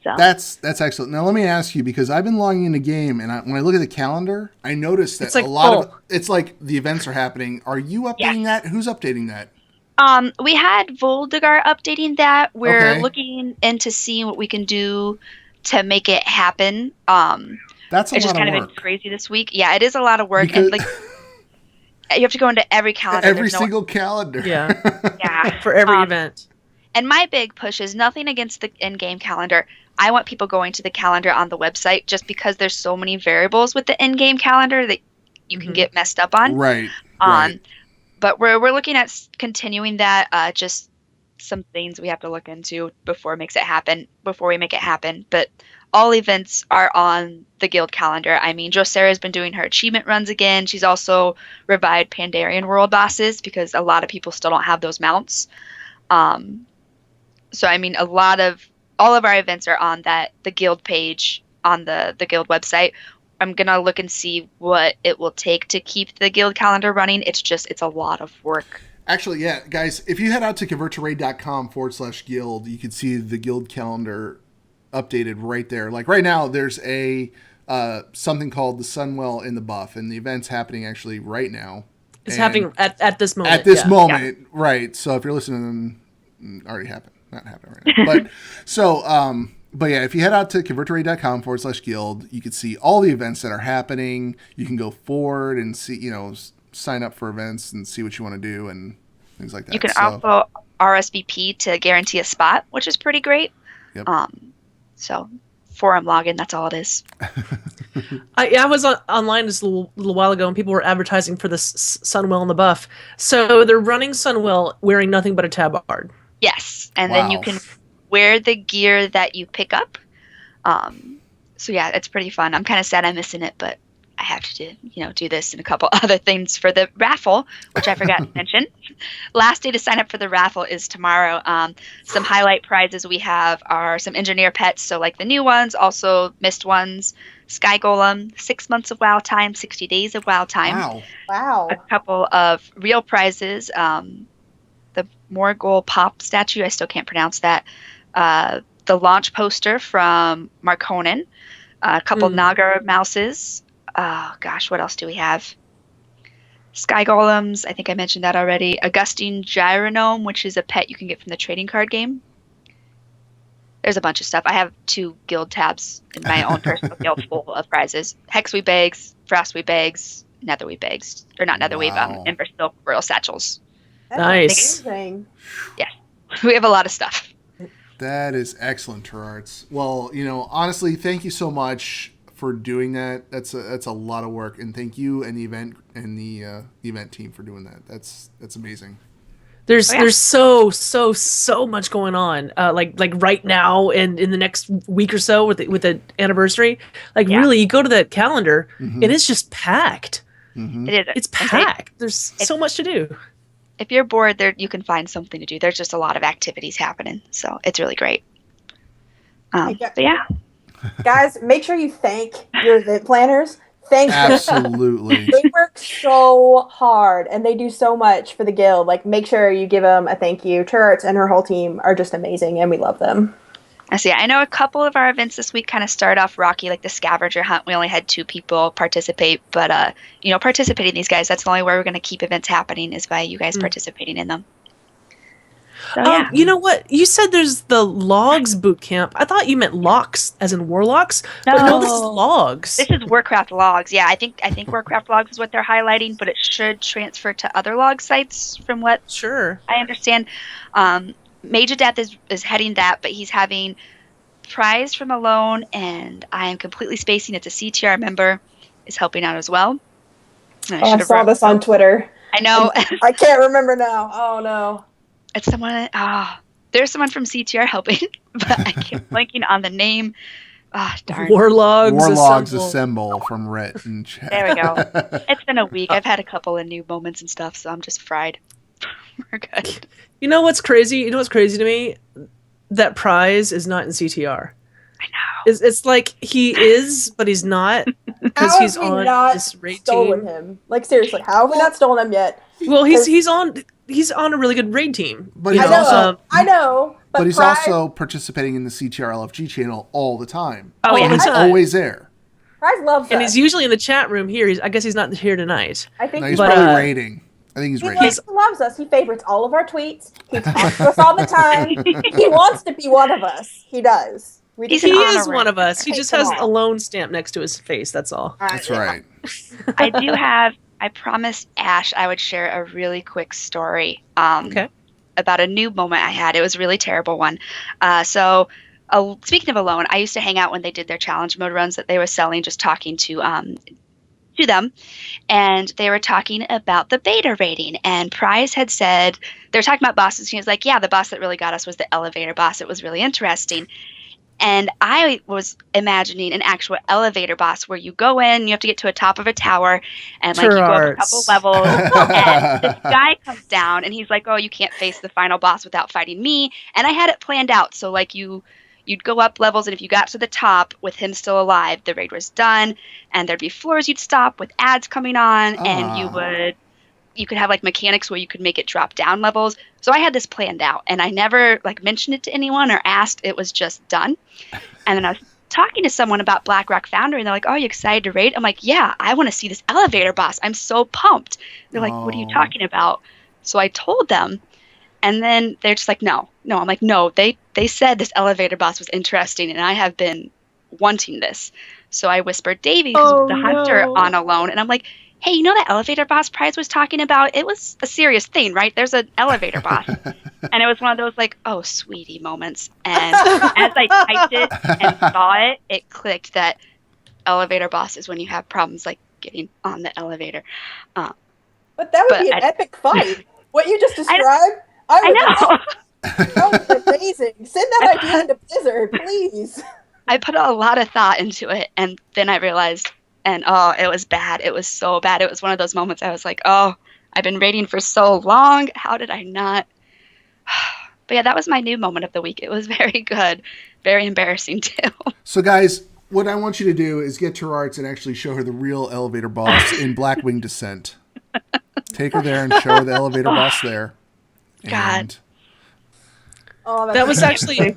[SPEAKER 6] So
[SPEAKER 2] That's excellent. Now let me ask you, because I've been logging in the game, and when I look at the calendar, I noticed that
[SPEAKER 4] It's like
[SPEAKER 2] a lot of
[SPEAKER 4] full.
[SPEAKER 2] it's like the events are happening. Are you updating that? Who's updating that?
[SPEAKER 6] we had Voldegar updating that. We're
[SPEAKER 2] Okay.
[SPEAKER 6] looking into seeing what we can do to make it happen.
[SPEAKER 2] That's a
[SPEAKER 6] It's
[SPEAKER 2] lot
[SPEAKER 6] just kind
[SPEAKER 2] of
[SPEAKER 6] of
[SPEAKER 2] work.
[SPEAKER 6] been crazy this week. Yeah, it is a lot of work,
[SPEAKER 2] Because-
[SPEAKER 6] and you have to go into every calendar.
[SPEAKER 2] Every
[SPEAKER 6] There's no-
[SPEAKER 2] single calendar.
[SPEAKER 4] Yeah.
[SPEAKER 6] yeah.
[SPEAKER 4] For every event.
[SPEAKER 6] And my big push is nothing against the in-game calendar. I want people going to the calendar on the website just because there's so many variables with the in-game calendar that you can get messed up on.
[SPEAKER 2] Right. Right.
[SPEAKER 6] But we're looking at continuing that. Just some things we have to look into before we make it happen. But all events are on the guild calendar. I mean, Josera's been doing her achievement runs again. She's also revived Pandarian world bosses because a lot of people still don't have those mounts. So I mean, all of our events are on the guild page on the guild website. I'm gonna look and see what it will take to keep the guild calendar running. It's a lot of work.
[SPEAKER 2] Actually, yeah, guys, if you head out to convertedpodcast.com/guild, you can see the guild calendar updated right there. Like right now, there's a something called the Sunwell in the Buff, and the event's happening actually right now.
[SPEAKER 4] It's happening at this moment.
[SPEAKER 2] At this moment, right. So if you're listening, already happened. Not happening right now. But but yeah, if you head out to convertedpodcast.com/guild, you can see all the events that are happening. You can go forward and see, sign up for events and see what you want to do and things like that.
[SPEAKER 6] You can also RSVP to guarantee a spot, which is pretty great.
[SPEAKER 2] Yep.
[SPEAKER 6] So forum login, that's all it is.
[SPEAKER 4] I was online just a little while ago, and people were advertising for this Sunwell in the Buff. So they're running Sunwell wearing nothing but a tabard.
[SPEAKER 6] Yes, and then you can wear the gear that you pick up. So yeah, it's pretty fun. I'm kind of sad I'm missing it, but I have to do this and a couple other things for the raffle, which I forgot to mention. Last day to sign up for the raffle is tomorrow. Some highlight prizes we have are some engineer pets, so like the new ones, also missed ones, Sky Golem, 6 months of WoW time, 60 days of WoW time.
[SPEAKER 3] Wow.
[SPEAKER 6] A couple of real prizes, the Morgul Pop statue, I still can't pronounce that, the launch poster from Markonnen, a couple Naga mouses. Oh gosh, what else do we have? Sky Golems, I think I mentioned that already. Augustine Gyronome, which is a pet you can get from the trading card game. There's a bunch of stuff. I have 2 guild tabs in my own personal guild full of prizes. Hexweed bags, Frostweed bags, Netherweed bags. Or not Netherweed, Ember Silk Royal Satchels.
[SPEAKER 3] That's
[SPEAKER 4] Nice.
[SPEAKER 3] amazing.
[SPEAKER 6] Yeah, we have a lot of stuff.
[SPEAKER 2] That is excellent, Terarts. Well, honestly, thank you so much for doing that. That's a lot of work, and thank you and the event team for doing that. That's amazing.
[SPEAKER 4] There's so much going on. Like right now and in the next week or so with the anniversary. Really, you go to the calendar and it's just packed.
[SPEAKER 2] Mm-hmm.
[SPEAKER 6] It is.
[SPEAKER 4] It's packed. There's so much to do.
[SPEAKER 6] If you're bored, there you can find something to do. There's just a lot of activities happening, so it's really great. But yeah.
[SPEAKER 3] Guys, make sure you thank your event planners. Thank them.
[SPEAKER 2] Absolutely.
[SPEAKER 3] They work so hard and they do so much for the guild. Make sure you give them a thank you. Turrets and her whole team are just amazing and we love them.
[SPEAKER 6] I know a couple of our events this week kind of start off rocky, like the scavenger hunt. We only had 2 people participate, but participating in these guys, that's the only way we're going to keep events happening is by you guys participating in them. So, yeah.
[SPEAKER 4] You know what? You said there's the Logs boot camp. I thought you meant locks, as in warlocks.
[SPEAKER 6] No,
[SPEAKER 4] but no, this is Logs.
[SPEAKER 6] This is Warcraft Logs. Yeah, I think Warcraft Logs is what they're highlighting, but it should transfer to other log sites from what I understand. Mage of Death is heading that, but he's having prize from Alone, and I am completely spacing. It's a CTR member is helping out as well.
[SPEAKER 3] I saw this on Twitter.
[SPEAKER 6] I know.
[SPEAKER 3] I can't remember now. Oh no.
[SPEAKER 6] It's someone. There's someone from CTR helping, but I keep blanking on the name. Darn.
[SPEAKER 4] Warlogs
[SPEAKER 2] Assemble from Rhett and chat.
[SPEAKER 6] There we go. It's been a week. I've had a couple of new moments and stuff, so I'm just fried. We're good.
[SPEAKER 4] You know what's crazy? You know what's crazy to me? That prize is not in CTR.
[SPEAKER 6] I know.
[SPEAKER 4] It's like he is, but he's not because he's on this raid
[SPEAKER 3] stolen
[SPEAKER 4] team.
[SPEAKER 3] Him? Seriously, how have we not stolen him yet?
[SPEAKER 4] Well, he's on a really good raid team.
[SPEAKER 2] But
[SPEAKER 3] I know.
[SPEAKER 2] But he's also participating in the CTR LFG channel all the time.
[SPEAKER 6] Oh yeah,
[SPEAKER 2] he's always there.
[SPEAKER 3] Prize loves us.
[SPEAKER 4] And he's usually in the chat room here. I guess he's not here tonight.
[SPEAKER 3] I think
[SPEAKER 2] he's probably raiding. I think he's raiding.
[SPEAKER 3] He loves us. He favorites all of our tweets. He talks to us all the time. He wants to be one of us. He does.
[SPEAKER 4] He is one of us. He just has a lone stamp next to his face. That's all.
[SPEAKER 2] That's right.
[SPEAKER 6] I promised Ash I would share a really quick story about a noob moment I had. It was a really terrible one. Speaking of Alone, I used to hang out when they did their challenge mode runs that they were selling, just talking to them. And they were talking about the beta rating. And Prize had said, they were talking about bosses. He was like, yeah, the boss that really got us was the elevator boss. It was really interesting. And I was imagining an actual elevator boss where you go in, you have to get to the top of a tower, and you go up a couple levels, and this guy comes down, and he's like, oh, you can't face the final boss without fighting me. And I had it planned out, so you'd go up levels, and if you got to the top with him still alive, the raid was done, and there'd be floors you'd stop with ads coming on, and you could have mechanics where you could make it drop down levels. So I had this planned out, and I never mentioned it to anyone or asked. It was just done. And then I was talking to someone about Black Rock Foundry, and they're like, "Oh, are you excited to raid?" I'm like, "Yeah, I want to see this elevator boss. I'm so pumped." They're like, "What are you talking about?" So I told them, and then they're just like, "No." I'm like, "No, they said this elevator boss was interesting, and I have been wanting this." So I whispered Davey, who's the hunter, on alone, and I'm like, "Hey, you know that elevator boss Prize was talking about? It was a serious thing, right? There's an elevator boss." And it was one of those like, "Oh, sweetie" moments. And as I typed it and saw it, it clicked that elevator boss is when you have problems like getting on the elevator.
[SPEAKER 3] But that would be an epic fight. What you just described, I know. That was amazing. Send that idea into Blizzard, please.
[SPEAKER 6] I put a lot of thought into it, and then I realized, and it was bad. It was so bad. It was one of those moments I was like, "Oh, I've been raiding for so long. How did I not?" But yeah, that was my new moment of the week. It was very good. Very embarrassing, too.
[SPEAKER 2] So, guys, what I want you to do is get to Arts and actually show her the real elevator boss in Blackwing Descent. Take her there and show her the elevator boss there.
[SPEAKER 6] God.
[SPEAKER 4] That was actually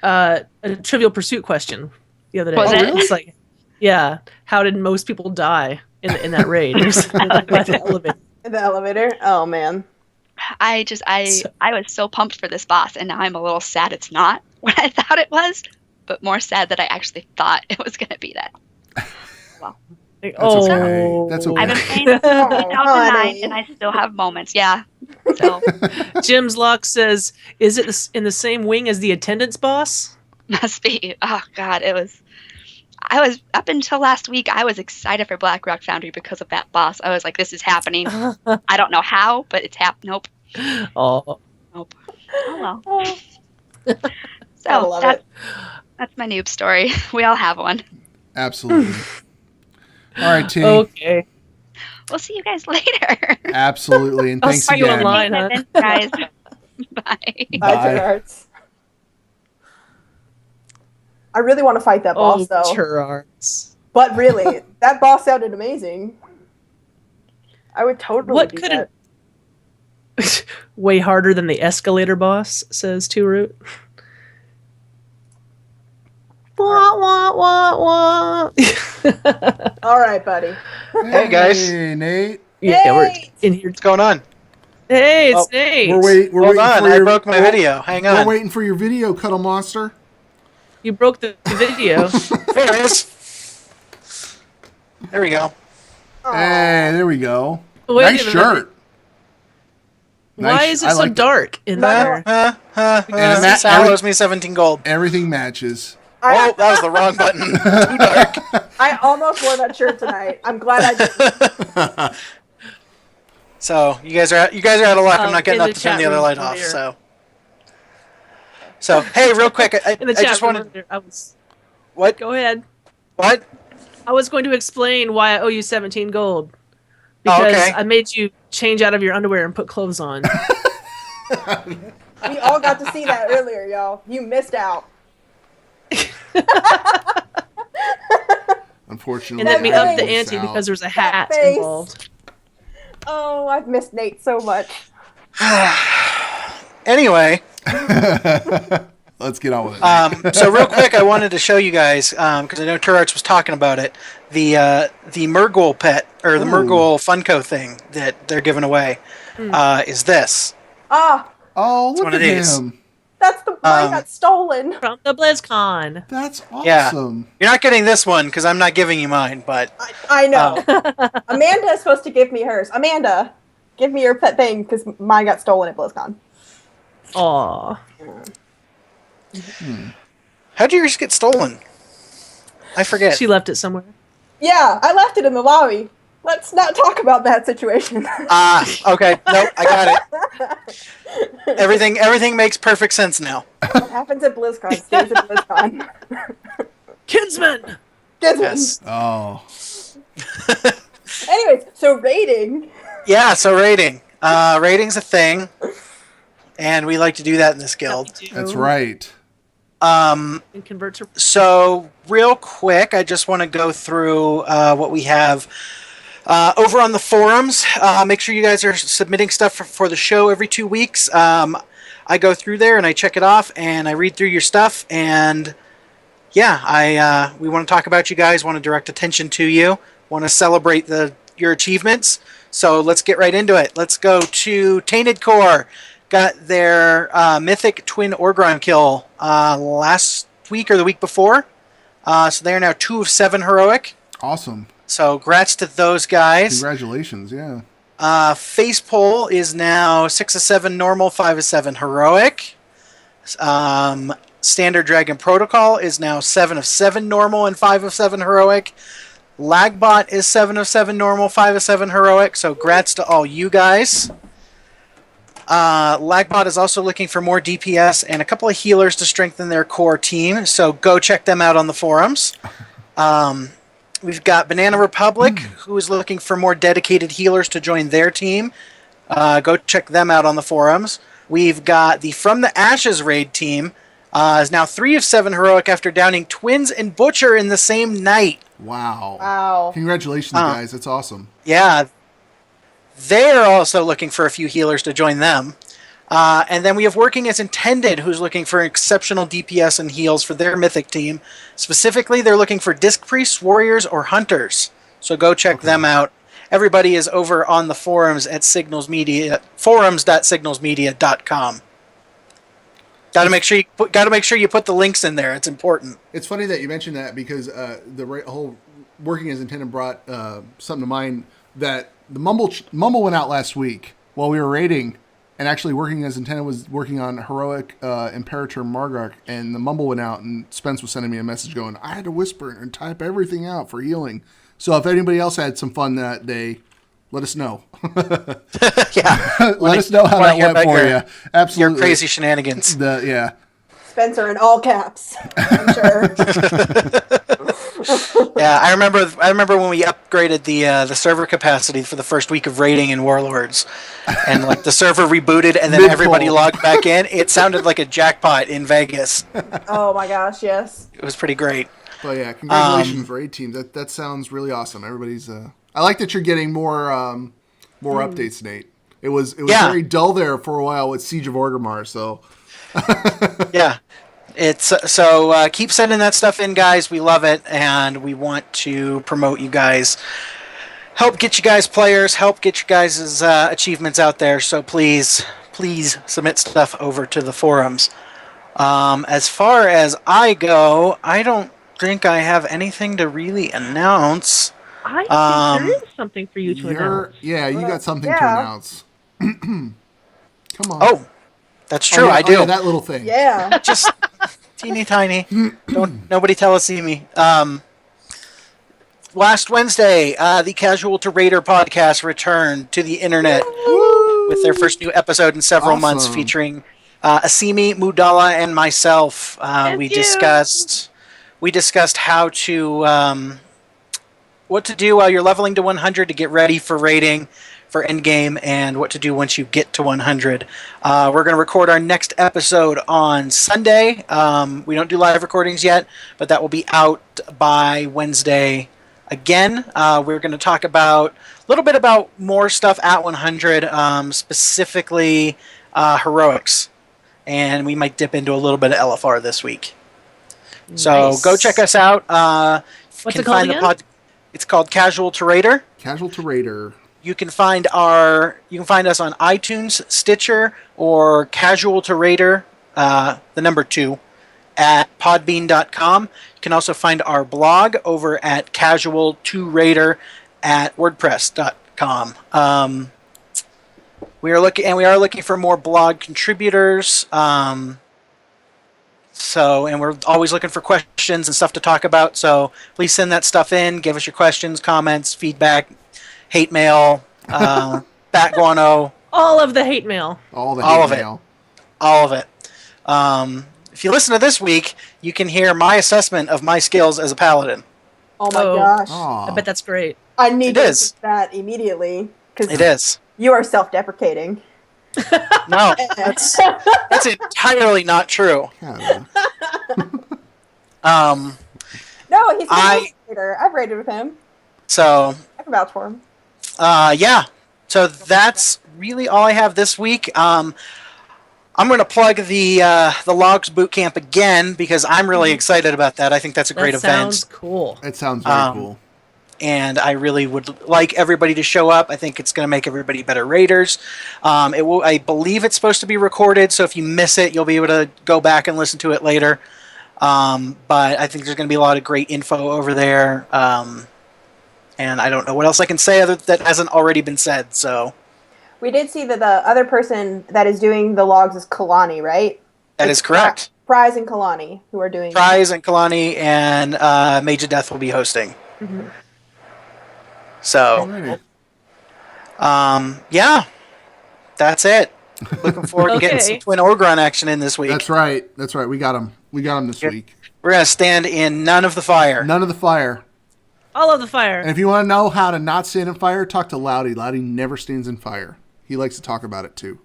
[SPEAKER 4] a Trivial Pursuit question the other day.
[SPEAKER 6] Was it?
[SPEAKER 4] It's like, yeah, how did most people die in that raid? It was like the elevator.
[SPEAKER 3] The elevator? Oh, man.
[SPEAKER 6] I was so pumped for this boss, and now I'm a little sad it's not what I thought it was, but more sad that I actually thought it was going to be that. Well,
[SPEAKER 2] That's okay. That's okay.
[SPEAKER 6] I've been playing since 2009, and I still have moments. Yeah. So
[SPEAKER 4] Jim's Lock says, "Is it in the same wing as the attendance boss?"
[SPEAKER 6] Must be. Oh God, I was up until last week. I was excited for Black Rock Foundry because of that boss. I was like, "This is happening." I don't know how, but it's happening. Nope.
[SPEAKER 4] Oh.
[SPEAKER 6] Nope. Oh well. So that's my noob story. We all have one.
[SPEAKER 2] Absolutely. All right, T.
[SPEAKER 4] Okay.
[SPEAKER 6] We'll see you guys later.
[SPEAKER 2] Absolutely, and thanks
[SPEAKER 4] I'll see you
[SPEAKER 2] again.
[SPEAKER 4] online, huh?
[SPEAKER 6] Guys. Bye.
[SPEAKER 3] Bye. Arts. I really want to fight that boss, though.
[SPEAKER 4] Arts.
[SPEAKER 3] But really, that boss sounded amazing. I would totally do that.
[SPEAKER 4] Way harder than the escalator boss, says Two Root. Wah, wah, wah, wah.
[SPEAKER 3] All right, buddy.
[SPEAKER 7] Hey, guys.
[SPEAKER 2] Hey, Nate.
[SPEAKER 4] Yeah, we're in here.
[SPEAKER 7] What's going on?
[SPEAKER 4] Hey, it's Nate.
[SPEAKER 2] We're
[SPEAKER 7] Hold
[SPEAKER 2] waiting
[SPEAKER 7] on,
[SPEAKER 2] for
[SPEAKER 7] I broke my video. Hang on.
[SPEAKER 2] We're waiting for your video, Cuddle Monster.
[SPEAKER 4] You broke the video.
[SPEAKER 7] There it is. There we go.
[SPEAKER 2] Hey, there we go.
[SPEAKER 4] Wait
[SPEAKER 2] nice
[SPEAKER 4] a minute.
[SPEAKER 2] shirt.
[SPEAKER 4] Why is it so dark in there?
[SPEAKER 7] Sal owes me 17 gold.
[SPEAKER 2] Everything matches.
[SPEAKER 7] Oh, that was the wrong button. Too dark.
[SPEAKER 3] I almost wore that shirt tonight. I'm glad I did.
[SPEAKER 7] So you guys are out of luck. I'm not getting up to turn the other light off. So hey, real quick, I just wanted. What?
[SPEAKER 4] Go ahead.
[SPEAKER 7] What?
[SPEAKER 4] I was going to explain why I owe you 17 gold. Because I made you change out of your underwear and put clothes on.
[SPEAKER 3] We all got to see that earlier, y'all. You missed out.
[SPEAKER 2] Unfortunately,
[SPEAKER 4] and then we upped the ante because there's a hat involved.
[SPEAKER 3] Oh, I've missed Nate so much.
[SPEAKER 7] Anyway,
[SPEAKER 2] let's get on with it.
[SPEAKER 7] So real quick, I wanted to show you guys because I know Turarts was talking about it. The Murgle pet or the Murgle Funko thing that they're giving away is this.
[SPEAKER 2] Oh, look at him.
[SPEAKER 3] That's the one that got stolen
[SPEAKER 4] from the BlizzCon.
[SPEAKER 2] That's awesome.
[SPEAKER 7] Yeah. You're not getting this one because I'm not giving you mine, but
[SPEAKER 3] I know. Amanda is supposed to give me hers. Amanda, give me your pet thing because mine got stolen at BlizzCon.
[SPEAKER 4] Aw.
[SPEAKER 7] How'd yours get stolen? I forget.
[SPEAKER 4] She left it somewhere.
[SPEAKER 3] Yeah, I left it in the lobby. Let's not talk about that situation.
[SPEAKER 7] Okay. Nope, I got it. Everything makes perfect sense now.
[SPEAKER 3] What happens at BlizzCon stays at BlizzCon.
[SPEAKER 4] Kinsman!
[SPEAKER 7] Yes.
[SPEAKER 2] Oh.
[SPEAKER 3] Anyways, so rating.
[SPEAKER 7] Yeah, so rating. Rating's a thing. And we like to do that in this guild.
[SPEAKER 2] That's right.
[SPEAKER 7] So real quick, I just want to go through what we have over on the forums. Make sure you guys are submitting stuff for the show every 2 weeks. I go through there and I check it off and I read through your stuff, and yeah, we want to talk about you guys, want to direct attention to you, want to celebrate your achievements. So let's get right into it. Let's go to Tainted Core. Got their Mythic Twin Orgron kill last week or the week before. So they are now 2 of 7 heroic.
[SPEAKER 2] Awesome.
[SPEAKER 7] So congrats to those guys.
[SPEAKER 2] Congratulations, yeah.
[SPEAKER 7] Facepole is now 6 of 7 normal, 5 of 7 heroic. Standard Dragon Protocol is now 7 of 7 normal and 5 of 7 heroic. Lagbot is 7 of 7 normal, 5 of 7 heroic. So congrats to all you guys. Lagbot is also looking for more DPS and a couple of healers to strengthen their core team, so go check them out on the forums. We've got Banana Republic, who is looking for more dedicated healers to join their team. Go check them out on the forums. We've got the From the Ashes raid team, is now 3 of 7 heroic after downing Twins and Butcher in the same night.
[SPEAKER 2] Wow. Congratulations, guys. That's awesome.
[SPEAKER 7] Yeah. They're also looking for a few healers to join them. And then we have Working as Intended, who's looking for exceptional DPS and heals for their Mythic team. Specifically, they're looking for Disc Priests, Warriors, or Hunters. So go check them out. Everybody is over on the forums at forums.signalsmedia.com. Got to make sure you put the links in there. It's important.
[SPEAKER 2] It's funny that you mentioned that because the whole Working as Intended brought something to mind that the Mumble went out last week while we were raiding, and actually Working as Intended was working on heroic Imperator Margok, and the Mumble went out, and Spence was sending me a message going, I had to whisper and type everything out for healing. So if anybody else had some fun that day, let us know.
[SPEAKER 7] Yeah.
[SPEAKER 2] Let us know how that went for you. Absolutely.
[SPEAKER 7] Your crazy shenanigans.
[SPEAKER 2] Yeah.
[SPEAKER 3] Spencer in all caps, I'm sure.
[SPEAKER 7] Yeah, I remember when we upgraded the server capacity for the first week of raiding in Warlords, and like the server rebooted and then everybody logged back in. It sounded like a jackpot in Vegas.
[SPEAKER 3] Oh my gosh, yes.
[SPEAKER 7] It was pretty great.
[SPEAKER 2] But yeah, congratulations raid teams. That sounds really awesome. Everybody's I like that you're getting more updates, Nate. It was very dull there for a while with Siege of Orgrimmar, so
[SPEAKER 7] yeah. It's so keep sending that stuff in, guys. We love it, and we want to promote you guys. Help get you guys players. Help get you guys' achievements out there. So please submit stuff over to the forums. As far as I go, I don't think I have anything to really announce.
[SPEAKER 4] I think there is something for you to announce.
[SPEAKER 2] Yeah, you got something to announce. Come on.
[SPEAKER 7] Oh, that's true. I do.
[SPEAKER 2] Yeah, that little thing.
[SPEAKER 3] Yeah.
[SPEAKER 7] Just teeny tiny. Nobody tell us, see me. Last Wednesday, the Casual to Raider podcast returned to the internet with their first new episode in several months, featuring Asimi, Mudala, and myself. We discussed how to what to do while you're leveling to 100 to get ready for raiding, for endgame, and what to do once you get to 100. We're going to record our next episode on Sunday. We don't do live recordings yet, but that will be out by Wednesday again. We're going to talk a little bit about more stuff at 100, specifically heroics. And we might dip into a little bit of LFR this week. Nice. So go check us out.
[SPEAKER 4] What's it called again?
[SPEAKER 7] It's called Casual to Raider.
[SPEAKER 2] Casual to Raider.
[SPEAKER 7] You can find us on iTunes, Stitcher, or Casual to Raider, the number 2, at podbean.com. You can also find our blog over at Casual2Raider at wordpress.com. We are looking for more blog contributors. And we're always looking for questions and stuff to talk about. So please send that stuff in. Give us your questions, comments, feedback, hate mail, bat guano.
[SPEAKER 4] All of the hate mail.
[SPEAKER 2] All of
[SPEAKER 7] it. If you listen to this week, you can hear my assessment of my skills as a paladin.
[SPEAKER 3] Oh my gosh.
[SPEAKER 4] I bet that's great.
[SPEAKER 3] I need to do that immediately.
[SPEAKER 7] It is.
[SPEAKER 3] You are self-deprecating.
[SPEAKER 7] No, that's entirely not true.
[SPEAKER 3] No, he's a raider. I've raided with him.
[SPEAKER 7] So
[SPEAKER 3] I can vouch for him.
[SPEAKER 7] Yeah. So that's really all I have this week. I'm going to plug the Logs Bootcamp again because I'm really excited about that. I think that's a great event.
[SPEAKER 4] Sounds cool.
[SPEAKER 2] It sounds very cool.
[SPEAKER 7] And I really would like everybody to show up. I think it's going to make everybody better raiders. I believe it's supposed to be recorded, so if you miss it, you'll be able to go back and listen to it later. But I think there's going to be a lot of great info over there. And I don't know what else I can say other that hasn't already been said. So
[SPEAKER 3] we did see that the other person that is doing the logs is Kalani, right?
[SPEAKER 7] That is correct.
[SPEAKER 3] Prize and Kalani, who are doing
[SPEAKER 7] Prize and Kalani and Mage of Death will be hosting.
[SPEAKER 3] Mm-hmm.
[SPEAKER 7] So, yeah, that's it. Looking forward to getting some Twin Orgron action in this week.
[SPEAKER 2] That's right. We got him. This week.
[SPEAKER 7] We're going to stand in None of the Fire.
[SPEAKER 2] None of the Fire.
[SPEAKER 4] All of the fire.
[SPEAKER 2] And if you want to know how to not stand in fire, talk to Loudy. Loudy never stands in fire. He likes to talk about it, too.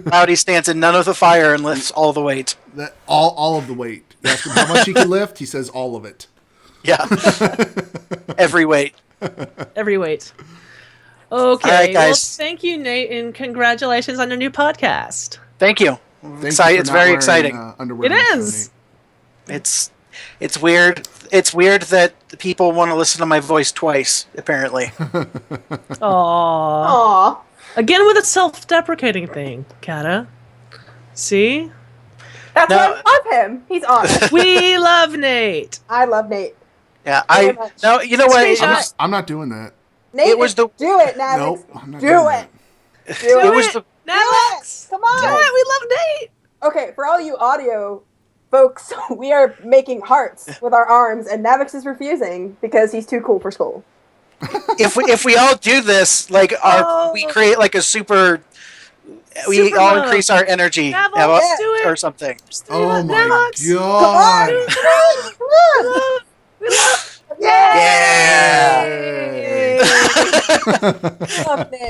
[SPEAKER 7] Loudy stands in None of the Fire and lifts all the weight.
[SPEAKER 2] All of the weight. You ask him how much he can lift, he says all of it.
[SPEAKER 7] Yeah. Every weight.
[SPEAKER 4] Every weight. Okay.
[SPEAKER 7] All right, guys.
[SPEAKER 4] Well, thank you, Nate, and congratulations on your new podcast.
[SPEAKER 7] Thank you. It's very exciting.
[SPEAKER 4] It is.
[SPEAKER 7] It's weird. It's weird that people want to listen to my voice twice, apparently.
[SPEAKER 4] Aww. Again with a self-deprecating thing, Kata. See?
[SPEAKER 3] That's why I love him. He's honest.
[SPEAKER 4] We love Nate.
[SPEAKER 3] I love Nate.
[SPEAKER 7] Yeah, no. You know what?
[SPEAKER 2] I'm not doing that.
[SPEAKER 3] Nate, do it, Navix.
[SPEAKER 2] Nope, I'm not
[SPEAKER 3] do
[SPEAKER 2] doing
[SPEAKER 3] it.
[SPEAKER 2] that.
[SPEAKER 3] Do it.
[SPEAKER 4] Navix.
[SPEAKER 3] Come on.
[SPEAKER 4] Do it. We love Nate.
[SPEAKER 3] Okay, for all you audio folks, we are making hearts with our arms, and Navix is refusing because he's too cool for school.
[SPEAKER 7] If we all do this, like we create like a super. We all increase our energy
[SPEAKER 4] do it.
[SPEAKER 7] or something.
[SPEAKER 2] Oh my
[SPEAKER 4] Navix.
[SPEAKER 2] god!
[SPEAKER 3] Come on.
[SPEAKER 4] We love.
[SPEAKER 7] Yay!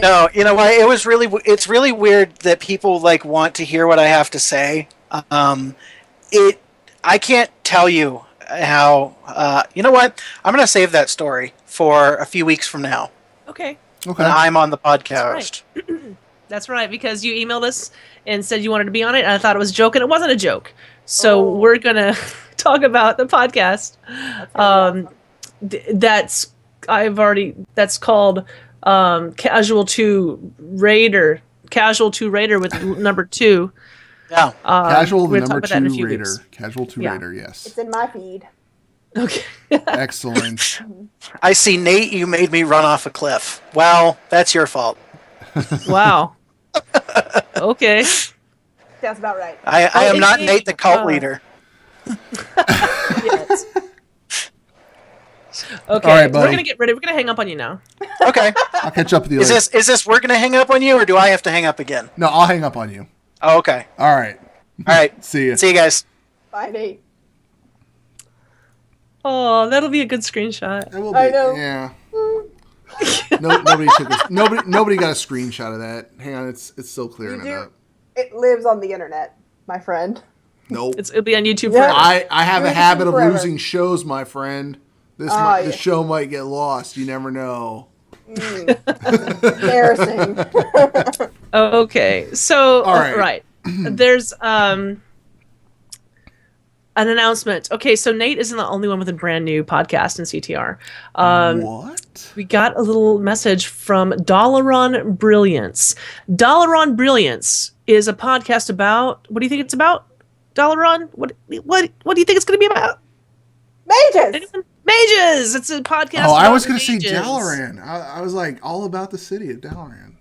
[SPEAKER 7] No, you know what? It's really weird that people like want to hear what I have to say. I can't tell you how. You know what? I'm gonna save that story for a few weeks from now.
[SPEAKER 4] Okay.
[SPEAKER 7] When I'm on the podcast.
[SPEAKER 4] That's right, because you emailed us and said you wanted to be on it, and I thought it was a joke, and it wasn't a joke. So we're gonna talk about the podcast. That's called Casual 2 Raider with number 2.
[SPEAKER 7] Yeah.
[SPEAKER 2] Casual number 2 Raider. Casual 2 Raider, yes.
[SPEAKER 3] It's in my feed.
[SPEAKER 4] Okay.
[SPEAKER 2] Excellent.
[SPEAKER 7] I see, Nate, you made me run off a cliff. Well, that's your fault.
[SPEAKER 4] Wow. Okay.
[SPEAKER 3] Sounds about right.
[SPEAKER 7] I am not Nate the cult leader.
[SPEAKER 4] Yes. Okay,
[SPEAKER 2] all right, buddy.
[SPEAKER 4] We're gonna get ready. We're gonna hang up on you now.
[SPEAKER 7] Okay.
[SPEAKER 2] I'll catch up with you
[SPEAKER 7] later.
[SPEAKER 2] later.
[SPEAKER 7] Is this we're gonna hang up on you, or do I have to hang up again?
[SPEAKER 2] No, I'll hang up on you.
[SPEAKER 7] Oh, okay.
[SPEAKER 2] All right.
[SPEAKER 7] All right.
[SPEAKER 2] See you.
[SPEAKER 7] See you guys.
[SPEAKER 3] Bye, Nate.
[SPEAKER 4] Oh, that'll be a good screenshot.
[SPEAKER 2] It will be.
[SPEAKER 3] I know.
[SPEAKER 2] Yeah. Nobody got a screenshot of that. Hang on, it's still clearing it up.
[SPEAKER 3] It lives on the internet, my friend.
[SPEAKER 2] Nope.
[SPEAKER 4] It'll be on YouTube forever.
[SPEAKER 2] I have a habit of
[SPEAKER 3] forever.
[SPEAKER 2] losing shows, my friend. This show might get lost. You never know.
[SPEAKER 3] Embarrassing.
[SPEAKER 4] Okay, so
[SPEAKER 2] all right.
[SPEAKER 4] Right. There's an announcement. Okay, so Nate isn't the only one with a brand new podcast in CTR.
[SPEAKER 2] What?
[SPEAKER 4] We got a little message from Dalaran Brilliance. Dalaran Brilliance is a podcast about. What do you think it's about, Dalaran? What do you think it's going to be about?
[SPEAKER 3] Mages.
[SPEAKER 4] Anyone? Mages. It's a podcast.
[SPEAKER 2] Oh, I was
[SPEAKER 4] going
[SPEAKER 2] to say Dalaran. I was like all about the city of Dalaran.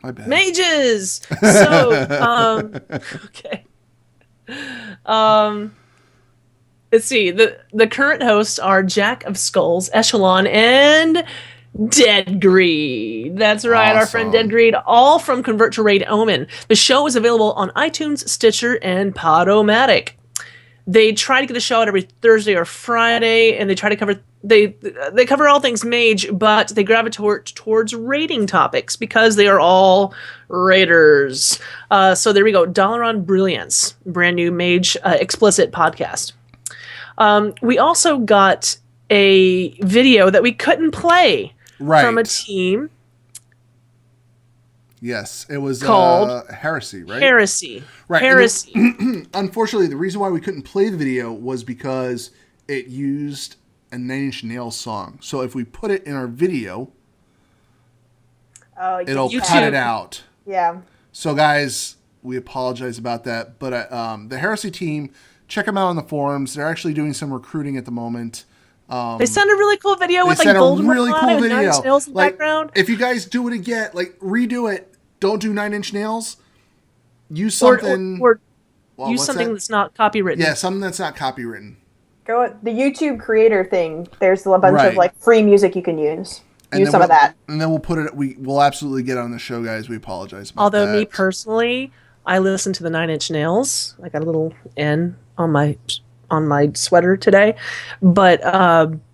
[SPEAKER 2] My bad.
[SPEAKER 4] Mages. So, okay. Let's see. The current hosts are Jack of Skulls, Echelon, and Dead Greed. That's right, Our friend Dead Greed, all from Convert to Raid Omen. The show is available on iTunes, Stitcher, and Podomatic. They try to get a show out every Thursday or Friday, and they try to cover they cover all things mage, but they gravitate towards raiding topics because they are all raiders. So there we go. Dalaran Brilliance, brand new mage explicit podcast. We also got a video that we couldn't play from a team.
[SPEAKER 2] Yes, it was
[SPEAKER 4] called
[SPEAKER 2] Heresy, right?
[SPEAKER 4] Heresy.
[SPEAKER 2] Right.
[SPEAKER 4] Heresy.
[SPEAKER 2] Unfortunately, the reason why we couldn't play the video was because it used a Nine Inch Nails song. So if we put it in our video, it'll cut it out.
[SPEAKER 3] Yeah.
[SPEAKER 2] So guys, we apologize about that. But the Heresy team, check them out on the forums. They're actually doing some recruiting at the moment.
[SPEAKER 4] They sent a really cool video with like
[SPEAKER 2] golden really cool
[SPEAKER 4] video. Nine Inch Nails in the background.
[SPEAKER 2] If you guys do it again, like redo it, don't do 9 Inch Nails. Use something.
[SPEAKER 4] Or use something that's not copywritten.
[SPEAKER 2] Yeah, something that's not copywritten.
[SPEAKER 3] Go at the YouTube creator thing. There's a bunch of like free music you can use. Use some of that. And
[SPEAKER 2] then we'll put it. We'll absolutely get on the show, guys. We apologize about
[SPEAKER 4] Although
[SPEAKER 2] that.
[SPEAKER 4] me personally, I listen to the 9 Inch Nails. I got a little N on my sweater today, but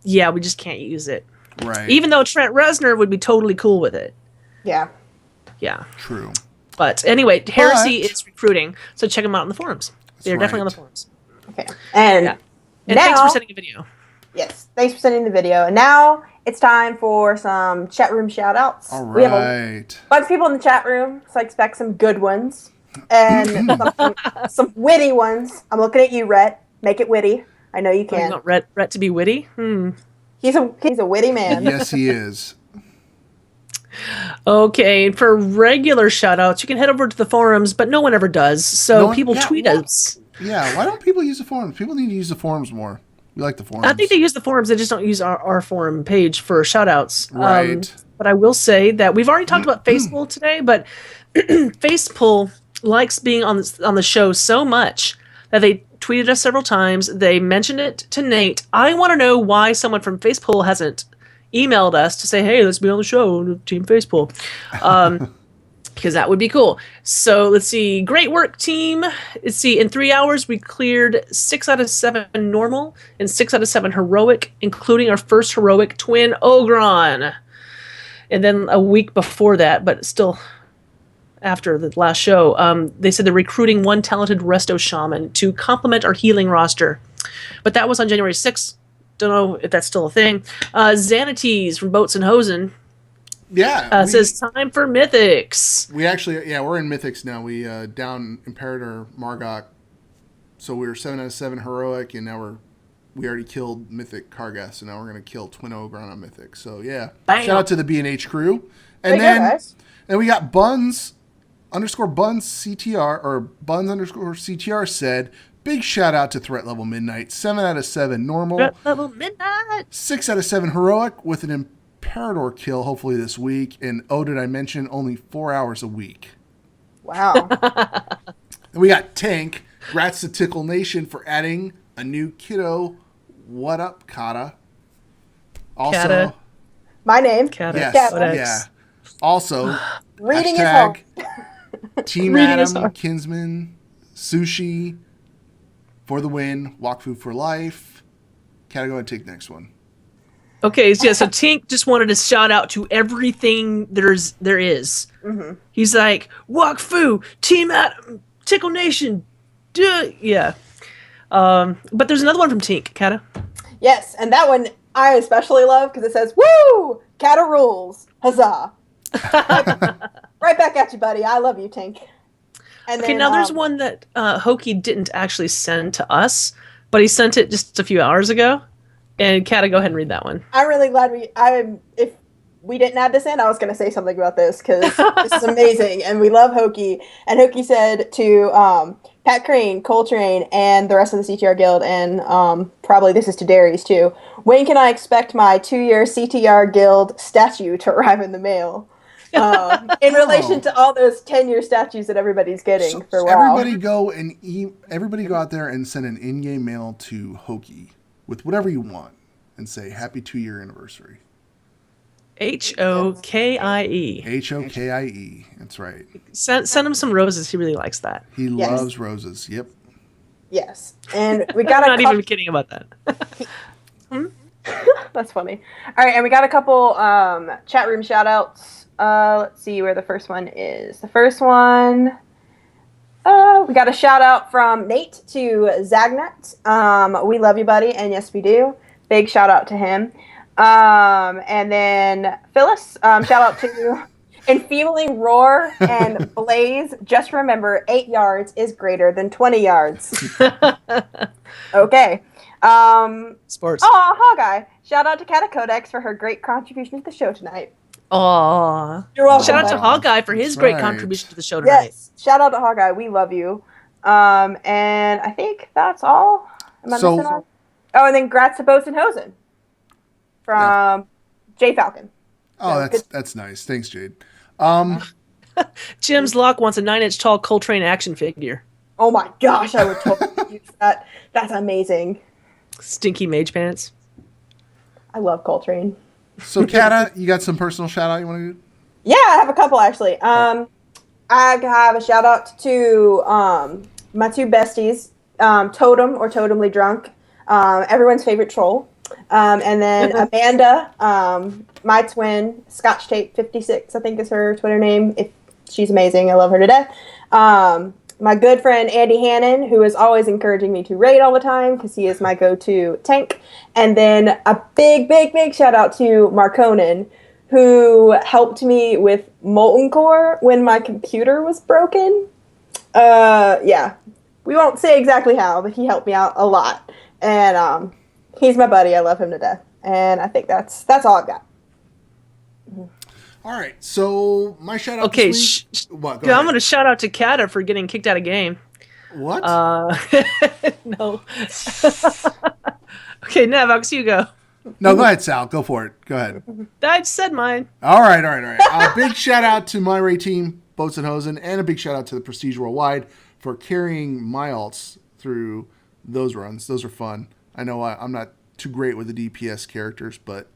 [SPEAKER 4] yeah, we just can't use it.
[SPEAKER 2] Right.
[SPEAKER 4] Even though Trent Reznor would be totally cool with it.
[SPEAKER 3] Yeah.
[SPEAKER 4] Yeah.
[SPEAKER 2] True.
[SPEAKER 4] But anyway, Heresy is recruiting, so check them out in the forums. They're definitely on the forums.
[SPEAKER 3] Okay. And
[SPEAKER 4] now,
[SPEAKER 3] thanks
[SPEAKER 4] for sending a video.
[SPEAKER 3] Yes, thanks for sending the video. And now it's time for some chat room shout outs.
[SPEAKER 2] All right.
[SPEAKER 3] We have a bunch of people in the chat room, so I expect some good ones. And some witty ones. I'm looking at you, Rhett. Make it witty. I know you can.
[SPEAKER 4] You want Rhett to be witty?
[SPEAKER 3] He's a witty man.
[SPEAKER 2] Yes, he is.
[SPEAKER 4] Okay, for regular shout-outs, you can head over to the forums, but no one ever does, so people tweet us.
[SPEAKER 2] Yeah, why don't people use the forums? People need to use the forums more. We like the forums.
[SPEAKER 4] I think they use the forums, they just don't use our forum page for shout-outs.
[SPEAKER 2] Right.
[SPEAKER 4] But I will say that we've already talked about Facepull today, but Facepull likes being on the show so much that they tweeted us several times. They mentioned it to Nate. I want to know why someone from Facepull hasn't emailed us to say, hey, let's be on the show, Team Facepull. Because that would be cool. So let's see. Great work, team. Let's see. In 3 hours, we cleared 6 out of 7 normal and 6 out of 7 heroic, including our first heroic twin, Ogron. And then a week before that, but still after the last show, they said they're recruiting one talented resto shaman to complement our healing roster. But that was on January 6th. Don't know if that's still a thing. Xanates from Boats and Hosen.
[SPEAKER 2] Yeah.
[SPEAKER 4] Says time for Mythics.
[SPEAKER 2] We actually, we're in Mythics now. We down Imperator Margok. So we were 7 out of 7 heroic, and now we already killed Mythic Kargas, so now we're going to kill Twin Ogron on Mythic. So yeah.
[SPEAKER 4] Bam.
[SPEAKER 2] Shout out to the B&H crew. And then we got Buns _Buns CTR, or Buns _CTR said, big shout out to Threat Level Midnight. 7 out of 7 normal.
[SPEAKER 4] Threat Level Midnight.
[SPEAKER 2] 6 out of 7 heroic with an Imperator kill hopefully this week. And did I mention only 4 hours a week?
[SPEAKER 3] Wow.
[SPEAKER 2] And we got Tank. Grats to Tickle Nation for adding a new kiddo. What up, Kata? Also,
[SPEAKER 4] Kata.
[SPEAKER 3] My name.
[SPEAKER 4] Kata.
[SPEAKER 2] Yes,
[SPEAKER 3] Kata.
[SPEAKER 2] yeah. Also,
[SPEAKER 3] Reading is home.
[SPEAKER 2] Team
[SPEAKER 4] Reading is
[SPEAKER 2] Adam,
[SPEAKER 4] hard.
[SPEAKER 2] Kinsman, Sushi, for the win, Walk Food for Life. Kata, go ahead and take the next one.
[SPEAKER 4] Okay, so Tink just wanted to shout out to everything there is. Mm-hmm. He's like, Walk Fu, Team Adam, Tickle Nation, yeah. But there's another one from Tink, Kata.
[SPEAKER 3] Yes, and that one I especially love because it says, woo! Kata rules. Huzzah. Right back at you, buddy. I love you, Tink. And
[SPEAKER 4] Okay,
[SPEAKER 3] then,
[SPEAKER 4] now there's one that Hokie didn't actually send to us, but he sent it just a few hours ago. And Kata, go ahead and read that one.
[SPEAKER 3] I'm really glad if we didn't add this in, I was going to say something about this because this is amazing, and we love Hokie. And Hokie said to Pat Crane, Coltrane, and the rest of the CTR Guild, and probably this is to Darius too, when can I expect my 2-year CTR Guild statue to arrive in the mail? In relation to all those 10-year statues that everybody's getting for WoW.
[SPEAKER 2] Everybody go out there and send an in-game mail to Hokie with whatever you want and say happy 2-year anniversary.
[SPEAKER 4] Hokie.
[SPEAKER 2] Hokie. That's right.
[SPEAKER 4] Send him some roses. He really likes that.
[SPEAKER 2] He loves roses. Yep.
[SPEAKER 3] Yes. And we got
[SPEAKER 4] I'm not even kidding about that.
[SPEAKER 3] That's funny. All right, and we got a couple chat room shout outs. Let's see where the first one is. The first one, we got a shout out from Nate to Zagnut. We love you, buddy, and yes, we do. Big shout out to him. And then Phyllis, shout out to Enfeebling Roar and Blaze, just remember 8 yards is greater than 20 yards. Okay.
[SPEAKER 4] Sports.
[SPEAKER 3] Oh, Hawkeye. Shout out to Cata Codex for her great contribution to the show tonight.
[SPEAKER 4] Aw.
[SPEAKER 3] You're welcome.
[SPEAKER 4] Shout out to Hawkeye for his great
[SPEAKER 2] right.
[SPEAKER 4] contribution to the show tonight.
[SPEAKER 3] Yes. Shout out to Hawkeye. We love you. And I think that's all. Am I missing on? Oh, and then grats to Boats and Hosen from Jay Falcon.
[SPEAKER 8] Oh, that's nice. Thanks, Jade.
[SPEAKER 4] Jim's Lock wants a 9-inch tall Coltrane action figure.
[SPEAKER 3] Oh my gosh, I would totally use that. That's amazing.
[SPEAKER 4] Stinky mage pants.
[SPEAKER 3] I love Coltrane.
[SPEAKER 8] So, Kata, you got some personal shout out you want to do?
[SPEAKER 3] Yeah, I have a couple actually. I have a shout out to my two besties, Totem or Totemly Drunk, everyone's favorite troll, and then Amanda, my twin, Scotch Tape 56, I think is her Twitter name. She's amazing, I love her to death. My good friend Andy Hannon, who is always encouraging me to raid all the time because he is my go-to tank. And then a big, big, big shout out to Marconin, who helped me with Molten Core when my computer was broken. Yeah, we won't say exactly how, but he helped me out a lot. And he's my buddy. I love him to death. And I think that's all I've got.
[SPEAKER 8] All right. So my shout out.
[SPEAKER 4] Okay,
[SPEAKER 8] this week, what? Go
[SPEAKER 4] I'm
[SPEAKER 8] ahead.
[SPEAKER 4] going to shout out to Kata for getting kicked out of game.
[SPEAKER 8] What?
[SPEAKER 4] No. Okay, Navox, you go.
[SPEAKER 8] No, go ahead, Sal. Go for it. Go ahead.
[SPEAKER 4] I said mine.
[SPEAKER 8] All right. A big shout out to my raid team, Boats and Hosen, and a big shout out to the Prestige Worldwide for carrying my alts through those runs. Those are fun. I know I'm not too great with the DPS characters, but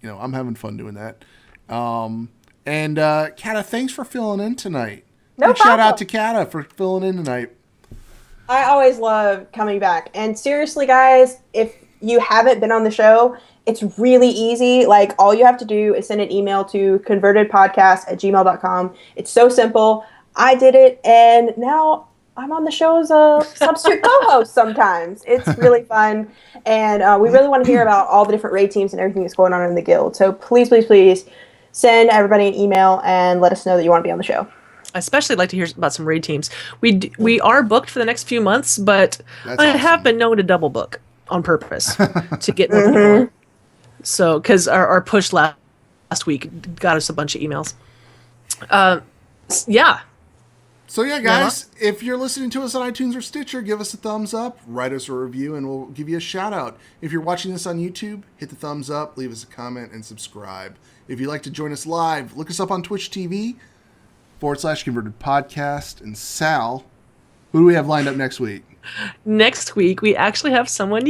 [SPEAKER 8] I'm having fun doing that. And Kata, thanks for filling in tonight.
[SPEAKER 3] No
[SPEAKER 8] big
[SPEAKER 3] problem.
[SPEAKER 8] shout out to Kata for filling in tonight.
[SPEAKER 3] I always love coming back. And seriously, guys, if you haven't been on the show, it's really easy. Like, all you have to do is send an email to convertedpodcast@gmail.com. It's so simple. I did it, and now I'm on the show as a substitute co-host sometimes. It's really fun, and we really want to hear about all the different raid teams and everything that's going on in the guild. So please, please, please send everybody an email and let us know that you want to be on the show.
[SPEAKER 4] I especially like to hear about some raid teams. We are booked for the next few months, but
[SPEAKER 8] That's
[SPEAKER 4] I
[SPEAKER 8] awesome.
[SPEAKER 4] have been known to double book on purpose to get more people. So, because our push last week got us a bunch of emails. Yeah.
[SPEAKER 8] So yeah, guys, if you're listening to us on iTunes or Stitcher, give us a thumbs up, write us a review, and we'll give you a shout out. If you're watching this on YouTube, hit the thumbs up, leave us a comment, and subscribe. If you'd like to join us live, look us up on Twitch TV /ConvertedPodcast. And Sal, who do we have lined up next week?
[SPEAKER 4] Next week, we actually have someone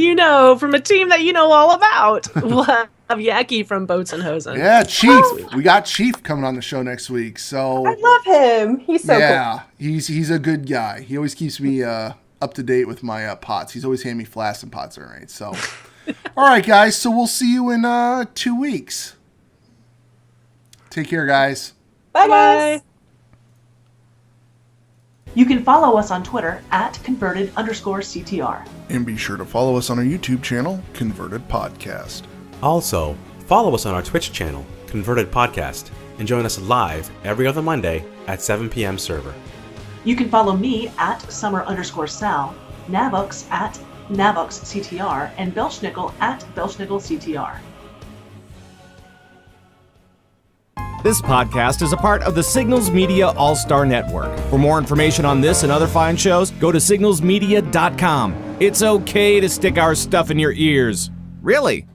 [SPEAKER 4] from a team that you know all about. We'll have Yaki from Boats and Hosen.
[SPEAKER 8] Yeah, Chief. We got Chief coming on the show next week. So
[SPEAKER 3] I love him. He's so cool.
[SPEAKER 8] he's a good guy. He always keeps me up to date with my pots. He's always handing me flasks and pots. All right. So, all right, guys. So we'll see you in 2 weeks. Take care, guys.
[SPEAKER 3] Bye, guys.
[SPEAKER 9] You can follow us on Twitter @converted_CTR.
[SPEAKER 2] And be sure to follow us on our YouTube channel, Converted Podcast.
[SPEAKER 1] Also, follow us on our Twitch channel, Converted Podcast, and join us live every other Monday at 7 p.m. server.
[SPEAKER 9] You can follow me @summer_sal, Navox @NavoxCTR, and Belschnickel @BelschnickelCTR.
[SPEAKER 10] This podcast is a part of the Signals Media All-Star Network. For more information on this and other fine shows, go to signalsmedia.com. It's okay to stick our stuff in your ears. Really?